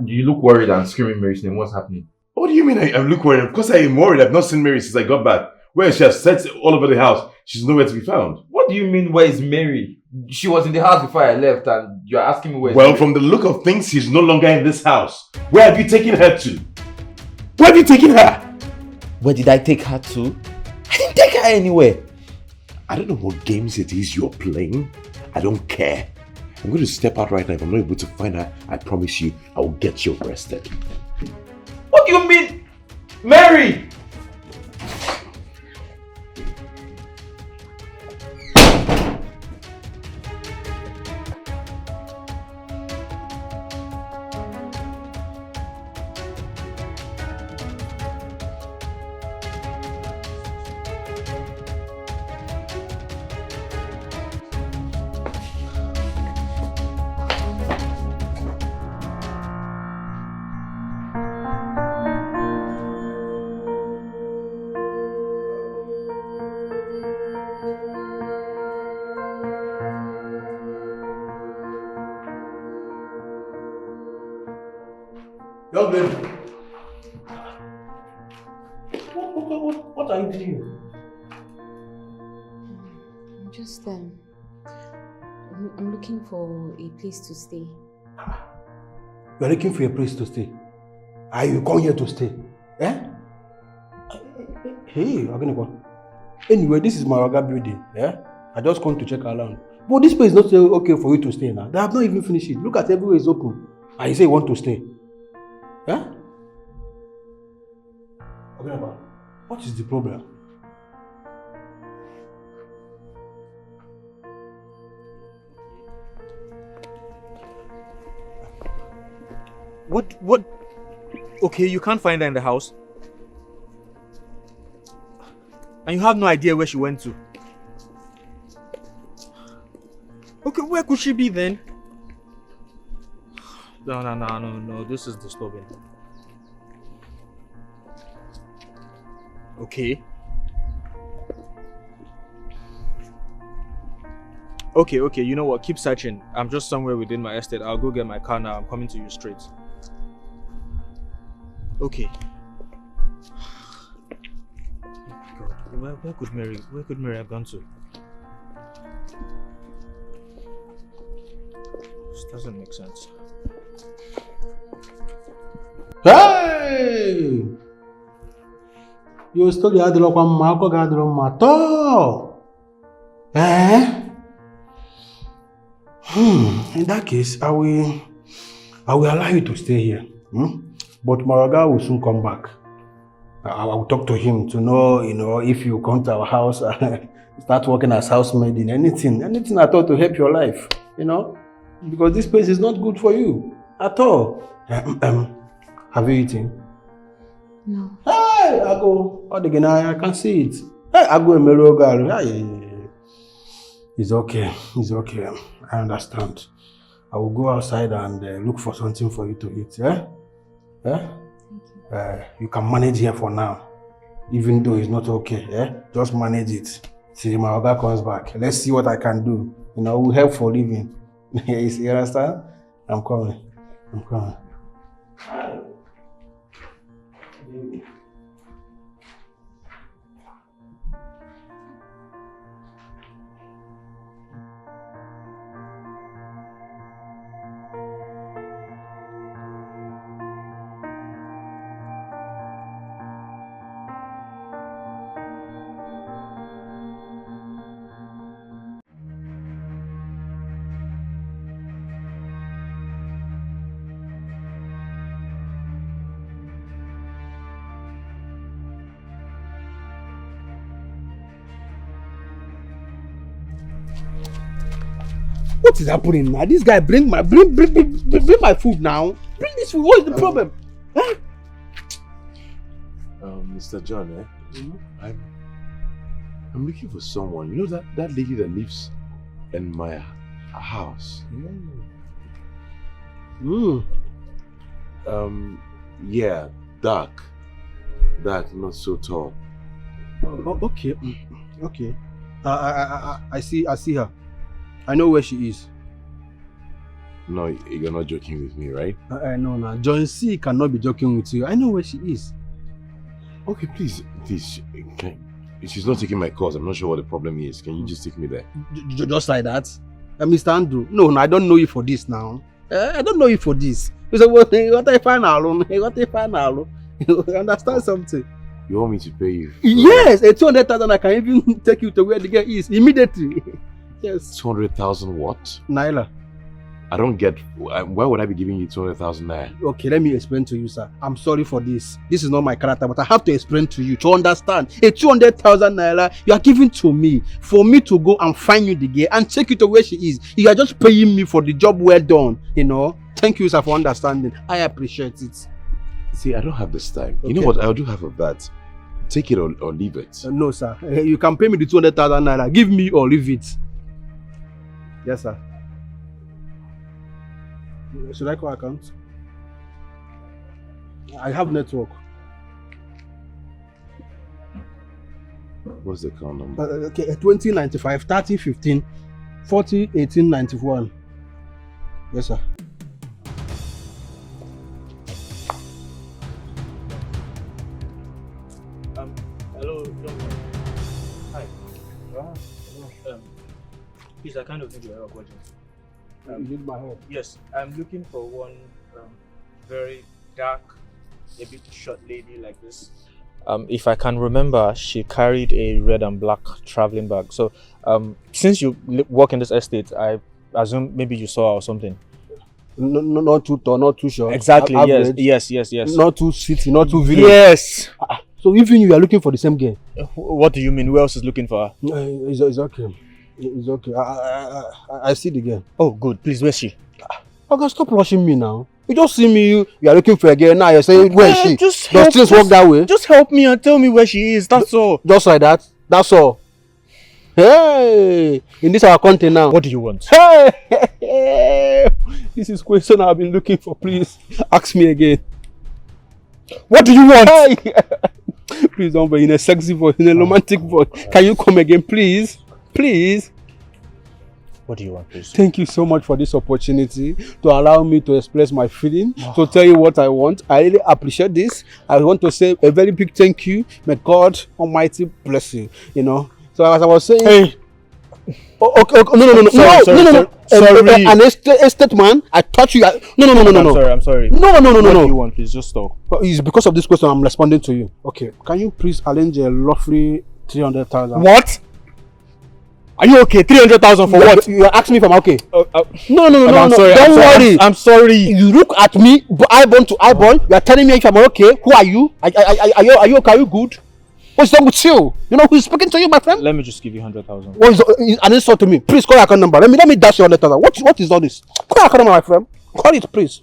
S3: You look worried and screaming Mary's name. What's happening?
S10: What do you mean I look worried? Of course I am worried. I've not seen Mary since I got back. Where she has searched all over the house. She's nowhere to be found.
S3: What do you mean, where is Mary? She was in the house before I left and you're asking me where is
S10: Well,
S3: Mary?
S10: from the look of things, she's no longer in this house. Where have you taken her to? Where have you taken her?
S3: Where did I take her to? I didn't take her anywhere.
S10: I don't know what games it is you're playing. I don't care. I'm going to step out right now. If I'm not able to find her, I promise you, I will get you arrested.
S3: What do you mean? Mary!
S6: Young lady. What are you doing here?
S2: I'm just I'm looking for a place to stay.
S6: You are looking for a place to stay. Are you come here to stay? Eh? Hey, Agenekwa. Anyway, this is my Raga building. Yeah? I just come to check around. But this place is not okay for you to stay now. They have not even finished it. Look at everywhere is open. And you say you want to stay. Yeah? Agenekwa, what is the problem?
S5: What? Okay, you can't find her in the house. And you have no idea where she went to.
S12: Okay, where could she be then? No. This is disturbing. Okay. Okay, you know what? Keep searching. I'm just somewhere within my estate. I'll go get my car now. I'm coming to you straight. Okay. God, where could Mary have gone to? This doesn't make sense.
S6: Hey! You still had the local Marco Gadron Mato. Eh? In that case, I will allow you to stay here. But Maraga will soon come back. I will talk to him to know, if you come to our house, start working as housemaid in anything at all to help your life, because this place is not good for you at all. Have you eaten?
S9: No.
S6: Hey, Ago, I can see it. Hey, Ago, it's okay. I understand. I will go outside and look for something for you to eat. You can manage here for now, even though it's not okay. Just manage it till my other comes back. Let's see what I can do. We'll help for living. You understand? I'm coming. What is happening now? This guy bring my food now. Bring this food. What is the problem?
S1: Mr. John, I'm looking for someone. You know that lady that lives in my house? Yeah, dark, not so tall.
S6: Okay. I see her. I know where she is.
S1: No, you're not joking with me, right?
S6: No. John C cannot be joking with you. I know where she is.
S1: Okay, please. She's not taking my calls. I'm not sure what the problem is. Can you just take me there?
S6: Just like that? Mr. Andrew, no, I don't know you for this now. I don't know you for this. You say, what I find out? You understand something?
S1: You want me to pay you?
S6: Yes, 200,000. I can even take you to where the girl is immediately. Yes.
S1: 200,000 what?
S6: Naira.
S1: I don't get. Why would I be giving you 200,000 naira?
S6: Okay, let me explain to you, sir. I'm sorry for this. This is not my character, but I have to explain to you to understand. 200,000 naira you are giving to me for me to go and find you the girl and take you to where she is. You are just paying me for the job well done. Thank you, sir, for understanding. I appreciate it.
S1: See, I don't have this time.
S6: Okay.
S1: You know what? I'll do half of that. Take it or leave it.
S6: No, sir. You can pay me the 200,000 naira. Give me or leave it. Yes, sir. Should I call account? I have network.
S1: What's the account number?
S6: Okay, 2095 3015 40 18 91. Yes, sir.
S12: Hello, John. Hi. Please, I kind of need your help, urgent.
S6: You need my help?
S12: Yes, I'm looking for one very dark, a bit short lady like this. If I can remember, she carried a red and black traveling bag. So, since you work in this estate, I assume maybe you saw her or something.
S6: No, not too tall, not too short.
S12: Exactly.
S6: Average.
S12: Yes.
S6: Not too city, not too village.
S12: Yes.
S6: So even you are looking for the same girl.
S12: What do you mean? Who else is looking for her?
S6: It's okay. It's okay. I see the girl.
S12: Oh, good. Please, where's she?
S6: Okay, stop rushing me now. You just see me, you are looking for a girl, now you're saying, where is she?
S12: Does
S6: things work that way?
S12: Just help me and tell me where she is, that's all.
S6: Just like that? That's all? Hey, in this our country now.
S5: What do you want?
S6: Hey, this is question I've been looking for. Please ask me again.
S5: What do you want?
S6: Hey. Please don't be in a sexy voice, in a romantic voice. Can you come again, please? Please.
S5: What do you want, please?
S6: Thank you so much for this opportunity to allow me to express my feeling, to tell you what I want. I really appreciate this. I want to say a very big thank you. May God Almighty bless you. You know. So as I was saying,
S5: hey.
S6: Okay, no.
S5: Sorry.
S6: An estate man. I touch you. No.
S5: I'm sorry.
S6: No.
S5: What do you want, please? Just talk.
S6: It's because of this question I'm responding to you. Okay. Can you please arrange a roughly 300,000?
S5: What? Are you okay? 300,000 for what?
S6: You are asking me if I'm okay. No.
S5: I'm sorry.
S6: Don't worry.
S5: I'm sorry.
S6: You look at me, eyeball to eyeball. You are telling me if I'm okay. Who are you? Are you okay? Are you good? What's wrong with you? You know who's speaking to you, my friend?
S5: Let me just give you 100,000.
S6: What is an insult to me? Please call your account number. Let me dash you 100,000. What is all this? Call your account number, my friend. Call it, please.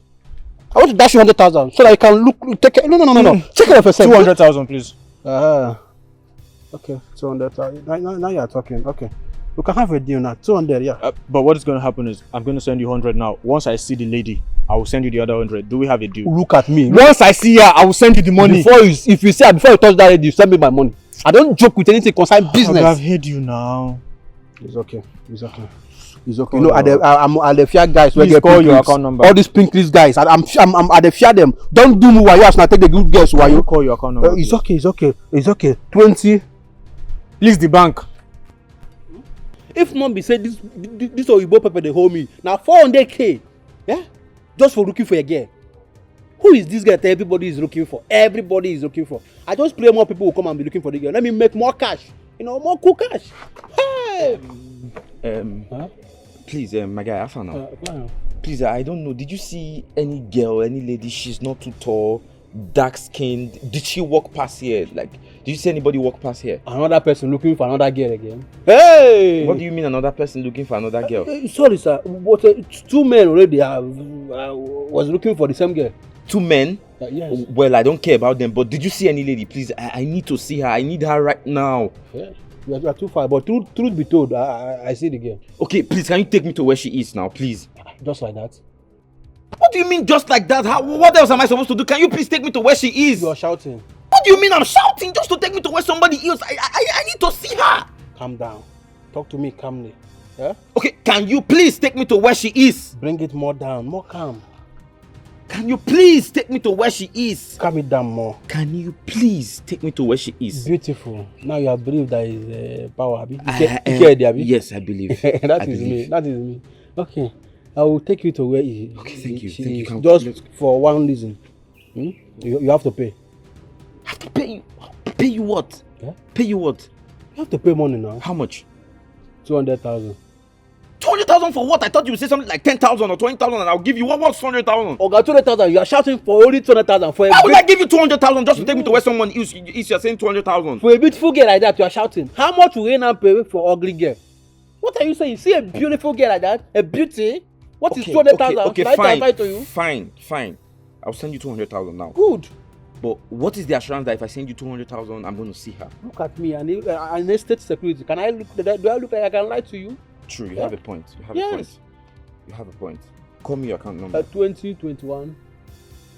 S6: I want to dash you 100,000 so that you can look take care. No. Take care of yourself.
S5: 200,000, please.
S6: Okay, 200,000. Now you are talking. Okay. We can have a deal now. 200, yeah.
S5: But what is going to happen is I'm going to send you 100 now. Once I see the lady, I will send you the other 100. Do we have a deal?
S6: Look at me.
S5: Once I see her, I will send you the money.
S6: Before you touch that lady, you send me my money. I don't joke with anything concerning business.
S5: I've heard you now.
S6: It's okay. You know, I'm the fear guys.
S5: Please call your account number.
S6: All these pink list guys, I'm the fear them. Don't do me while you take the good girls while you
S5: call your account number.
S6: It's okay. 20.
S5: Please the bank.
S6: If mom be say this Oyibo pepper they hold me now 400k, yeah, just for looking for a girl. Who is this girl that everybody is looking for? Everybody is looking for. I just pray more people will come and be looking for the girl. Let me make more cash. You know, more cool cash. Hey.
S3: Please, my guy, I found out. Please, I don't know. Did you see any girl, any lady? She's not too tall, dark skinned. Did she walk past here? Like, did you see anybody walk past here?
S6: Another person looking for another girl again. Hey!
S3: What do you mean another person looking for another girl?
S6: Sorry, sir. But 2 men already was looking for the same girl.
S3: 2 men?
S6: Yes.
S3: Well, I don't care about them. But did you see any lady? Please, I need to see her. I need her right now.
S6: Yeah. You are too far. But truth be told, I see the girl.
S3: Okay, please, can you take me to where she is now, please?
S6: Just like that.
S3: What do you mean just like that? What else am I supposed to do? Can you please take me to where she is?
S6: You are shouting.
S3: What do you mean I'm shouting just to take me to where somebody is? I need to see her.
S6: Calm down. Talk to me calmly. Yeah?
S3: Okay, can you please take me to where she is?
S6: Bring it more down, more calm.
S3: Can you please take me to where she is?
S6: Calm it down more.
S3: Can you please take me to where she is?
S6: Beautiful. Now you believe there is power.
S3: Yes, I believe.
S6: That is me. Okay. I will take you to where she is. Just for one reason. You have to pay.
S3: Have to pay you? Pay you what?
S6: Yeah?
S3: Pay you what?
S6: You have to pay money now.
S3: How much?
S6: 200,000.
S3: 200,000 for what? I thought you would say something like 10,000 or 20,000 and I'll give you. What's 200,000?
S6: Okay, 200,000. You are shouting for only 200,000 for
S3: How will I give you 200,000 just to take me to where someone is? You're saying 200,000
S6: for a beautiful girl like that. You are shouting. How much will you now pay for ugly girl? What are you saying? You see a beautiful girl like that, a beauty. What is 200,000?
S3: Okay, fine. I'll send you 200,000 now.
S6: Good.
S3: But what is the assurance that if I send you 200,000, I'm going to see her?
S6: Look at me and estate security. Do I look like I can lie to you?
S3: True, you have a point. You have a point. Call me your account number.
S6: 20 21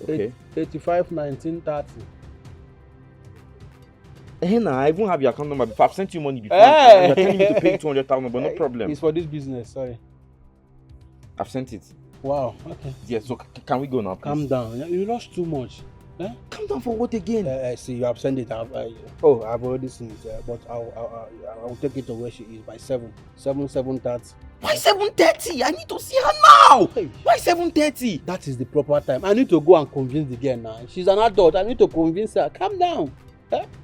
S3: okay.
S6: 85 19 30.
S3: Hey, nah, I even have your account number before. I've sent you money before.
S6: Hey.
S3: You're telling me to pay 200,000, but no problem.
S6: It's for this business, sorry.
S3: I've sent it.
S6: Wow, okay.
S3: Yes, so can we go now, please?
S6: Calm down. You lost too much.
S3: Calm down for what again?
S6: See, you have sent it. I've already seen it, but I'll take it to where she is by 7:30.
S3: Why 7:30? I need to see her now. Hey. Why 7:30?
S6: That is the proper time. I need to go and convince the girl now. She's an adult. I need to convince her. Calm down.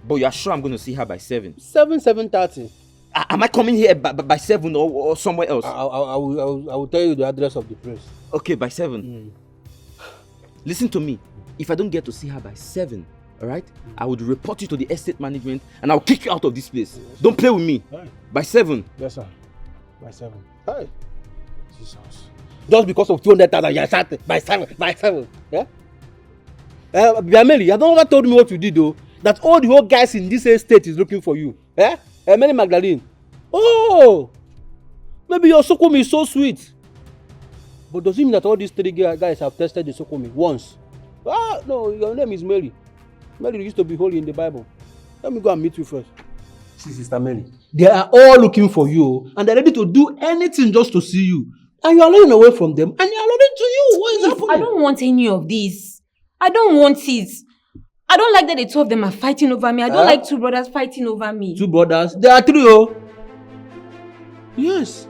S3: But you're sure I'm going to see her by 7?
S6: 7:30.
S3: Am I coming here by 7 or somewhere else?
S6: I will tell you the address of the place.
S3: Okay, by 7. Listen to me. If I don't get to see her by 7, all right, I would report you to the estate management and I'll kick you out of this place. Yes, don't play with me.
S6: Right.
S3: By 7.
S6: Yes, sir. By 7. Hey. Jesus. Just because of 200,000, you're shouting by 7. Yeah? Biameli, you have never told me what you did though. That all the whole guys in this estate is looking for you. Yeah? Many Magdalene. Oh! Maybe your Sokomi is so sweet. But does it mean that all these 3 guys have tested the Sokomi once? Ah, no, your name is Mary. Mary used to be holy in the Bible. Let me go and meet you first. See, Sister Mary, they are all looking for you and they're ready to do anything just to see you. And you are running away from them and they are running to you. What is happening?
S2: I don't want any of this. I don't want it. I don't like that the 2 of them are fighting over me. I don't like 2 brothers fighting over me.
S6: 2 brothers? There are 3, oh. Yes.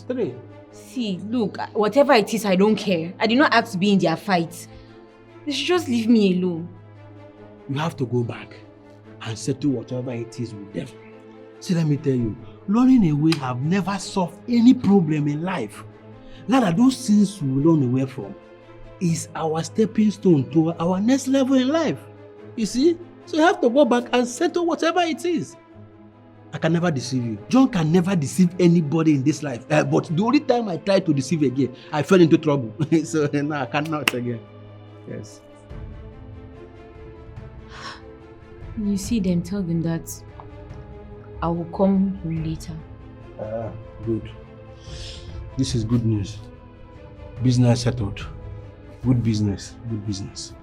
S6: 3.
S2: See, look, whatever it is, I don't care. I did not ask to be in their fight. They should just leave me alone.
S6: You have to go back and settle whatever it is with them. See, let me tell you, running away have never solved any problem in life. Rather, those things we run away from is our stepping stone to our next level in life. You see? So you have to go back and settle whatever it is. I can never deceive you. John can never deceive anybody in this life. But the only time I tried to deceive again, I fell into trouble. So now I cannot again. Yes.
S2: When you see them, tell them that I will come later.
S6: Good. This is good news. Business settled. Good business. Good business.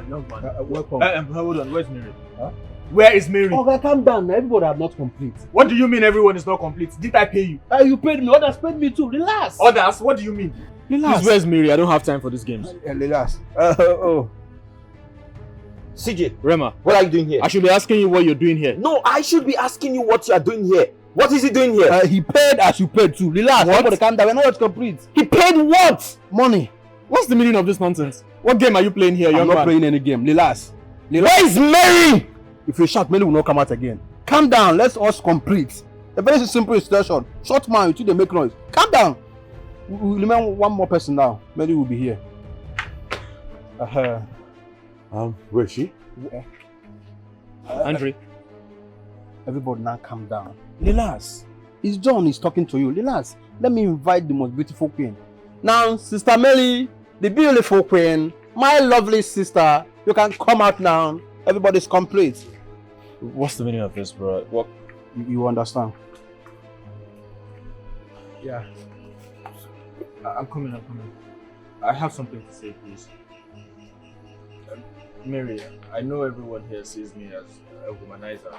S5: Welcome. Hold on, where's Mary?
S4: Huh? Where is Mary?
S6: Okay, calm down. Everybody are not complete.
S4: What do you mean everyone is not complete? Did I pay you?
S6: You paid me. Others paid me too. Relax.
S4: Others? What do you mean?
S5: Relax. Please, where's Mary? I don't have time for these games.
S6: Relax.
S3: CJ,
S5: Rema,
S3: what are you doing here?
S5: I should be asking you what you're doing here.
S3: No, I should be asking you what you are doing here. What is he doing here?
S6: He paid as you paid too. Relax.
S5: What?
S6: Everybody calm down. We're not complete.
S3: He paid what?
S6: Money.
S5: What's the meaning of this nonsense? What game are you playing here, young man?
S6: I'm not playing any game. Relax.
S3: Where is Mary?
S6: If you shout, Mary will not come out again. Calm down. Let's us complete. A very simple situation. Short man, you they make noise. Calm down. We'll remember one more person now. Mary will be here.
S10: Where is she?
S5: Andre.
S6: Everybody now calm down. Relax. It's John is talking to you. Relax. Let me invite the most beautiful queen. Now, Sister Mary, the beautiful queen, my lovely sister, you can come out now. Everybody's complete.
S5: What's the meaning of this, bro? What?
S6: You understand?
S5: Yeah. I'm coming. I have something to say, please. Mary, I know everyone here sees me as a womanizer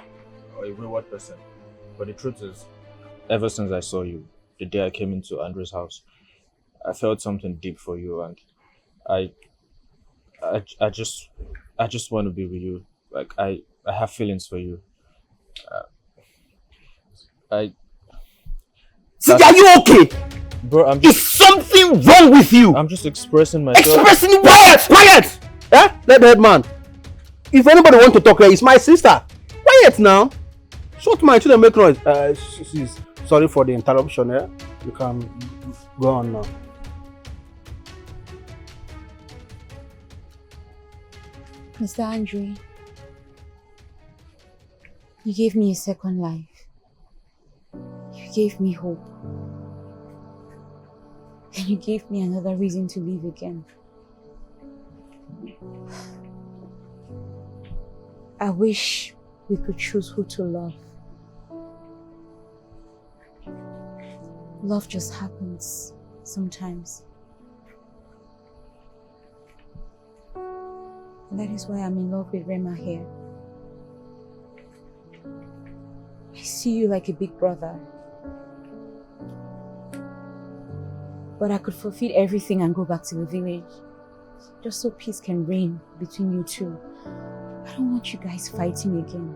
S5: or a wayward person, but the truth is, ever since I saw you, the day I came into Andrew's house, I felt something deep for you, and I just want to be with you. Like I have feelings for you.
S3: CJ, are you okay?
S5: Bro,
S3: Is something wrong with you?
S5: I'm just expressing myself.
S3: Expressing what? Quiet!
S6: Let the head man. If anybody want to talk here, it's my sister. Quiet now. Short man, shouldn't make noise. Sorry for the interruption. You can go on now.
S2: Mr. Andre, you gave me a second life. You gave me hope. And you gave me another reason to live again. I wish we could choose who to love. Love just happens sometimes. And that is why I'm in love with Rema here. I see you like a big brother. But I could forfeit everything and go back to the village. Just so peace can reign between you two. I don't want you guys fighting again.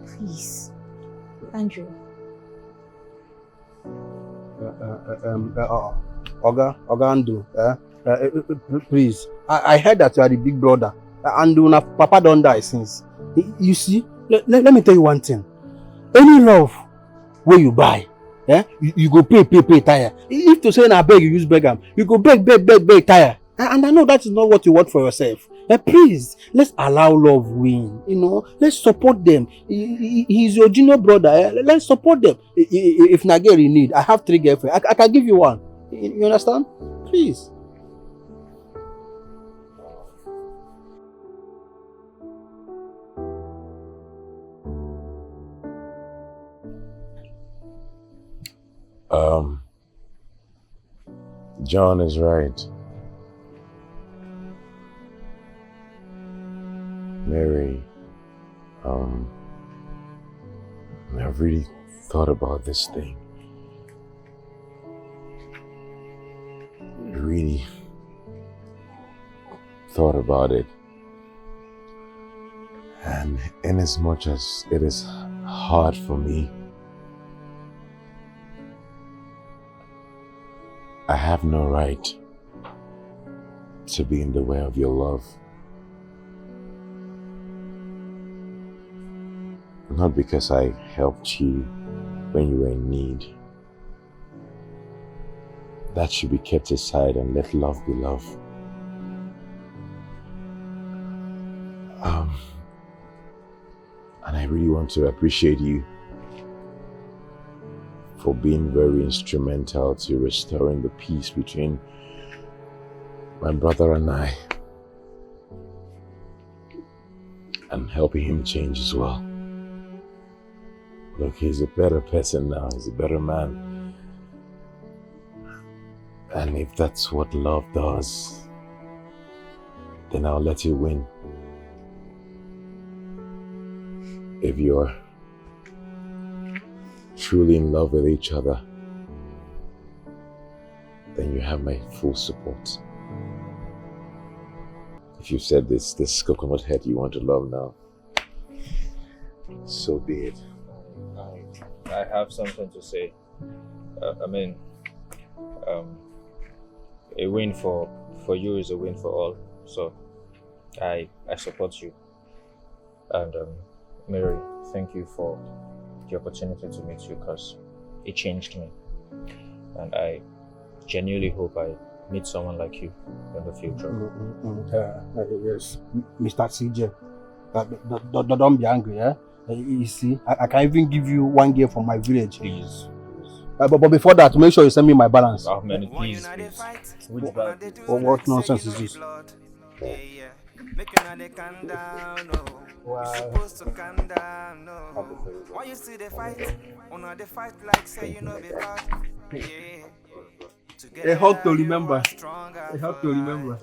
S2: Please. Andrew.
S6: Oga Andrew, please. I heard that you are the big brother. Andrew, Papa don't die since. You see, let me tell you one thing. Any love where you buy, you go pay tire. If to say na beg, you use beg, you go beg tire. And I know that is not what you want for yourself. Please, let's allow love win. Let's support them. He's your junior brother. Let's support them. If Nigerian need, I have 3 girlfriends. I can give you one. You understand? Please.
S1: John is right. Mary, I've really thought about this thing. Really thought about it. And inasmuch as it is hard for me, I have no right to be in the way of your love. Not because I helped you when you were in need. That should be kept aside and let love be love. And I really want to appreciate you for being very instrumental to restoring the peace between my brother and I, and helping him change as well. Look, he's a better person now, he's a better man. And if that's what love does, then I'll let you win. If you're truly in love with each other, then you have my full support. If you said this coconut head you want to love now, so be it.
S12: I have something to say. A win for you is a win for all. So I support you. And Mary, thank you for the opportunity to meet you, because it changed me. And I genuinely hope I meet someone like you in the future.
S6: Yes, Mr. CJ. Don't be angry, eh? You see, I can even give you 1 year from my village.
S12: Please.
S6: But before that, make sure you send me my balance.
S12: How many? Please. Which balance?
S6: What nonsense is this?
S7: Wow. You supposed to calm down, no. Why you see the fight? On the fight like say you know the God.
S6: A hug to remember. A hug to remember.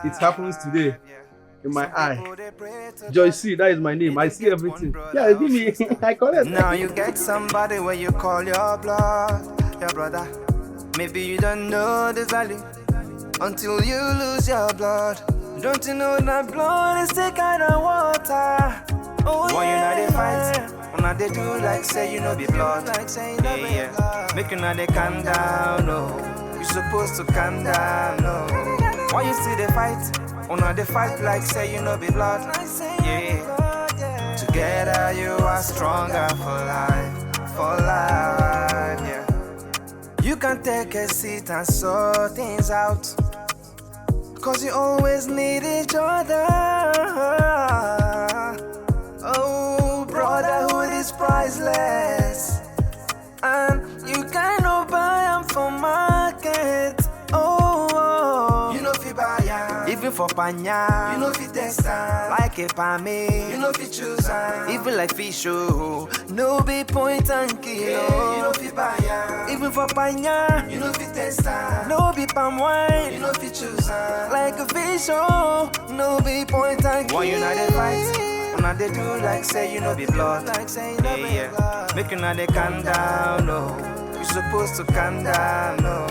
S6: It happens today. In my eye. Joyce, that is my name. I see everything. Yeah, give me. I call it.
S7: Now you get somebody where you call your blood, your brother. Maybe you don't know the value until you lose your blood. Don't you know that blood is the kind of water? Oh, why you know they fight? When they do like say you know be blood. Make you know they calm down, no. You supposed to calm down, no. Why you see they fight? When they fight like say you know be blood. Yeah. Together you are stronger for life, yeah. You can take a seat and sort things out, 'cause you always need each other. Oh, brotherhood is priceless, and you cannot buy them from market. Oh, you know fi buy ya, even for panya. You know fi test like a pame. You know fi choose even like fish. Oh, no be point and kill. You know fi buy ya, even for panya. You know fi test no be palm wine. You know fi choose like a fish. Oh, no be point and kill. Why you not they fight? When they do like say you know be blood. Like say yeah. Make you not they calm down, no. You supposed to calm down, no.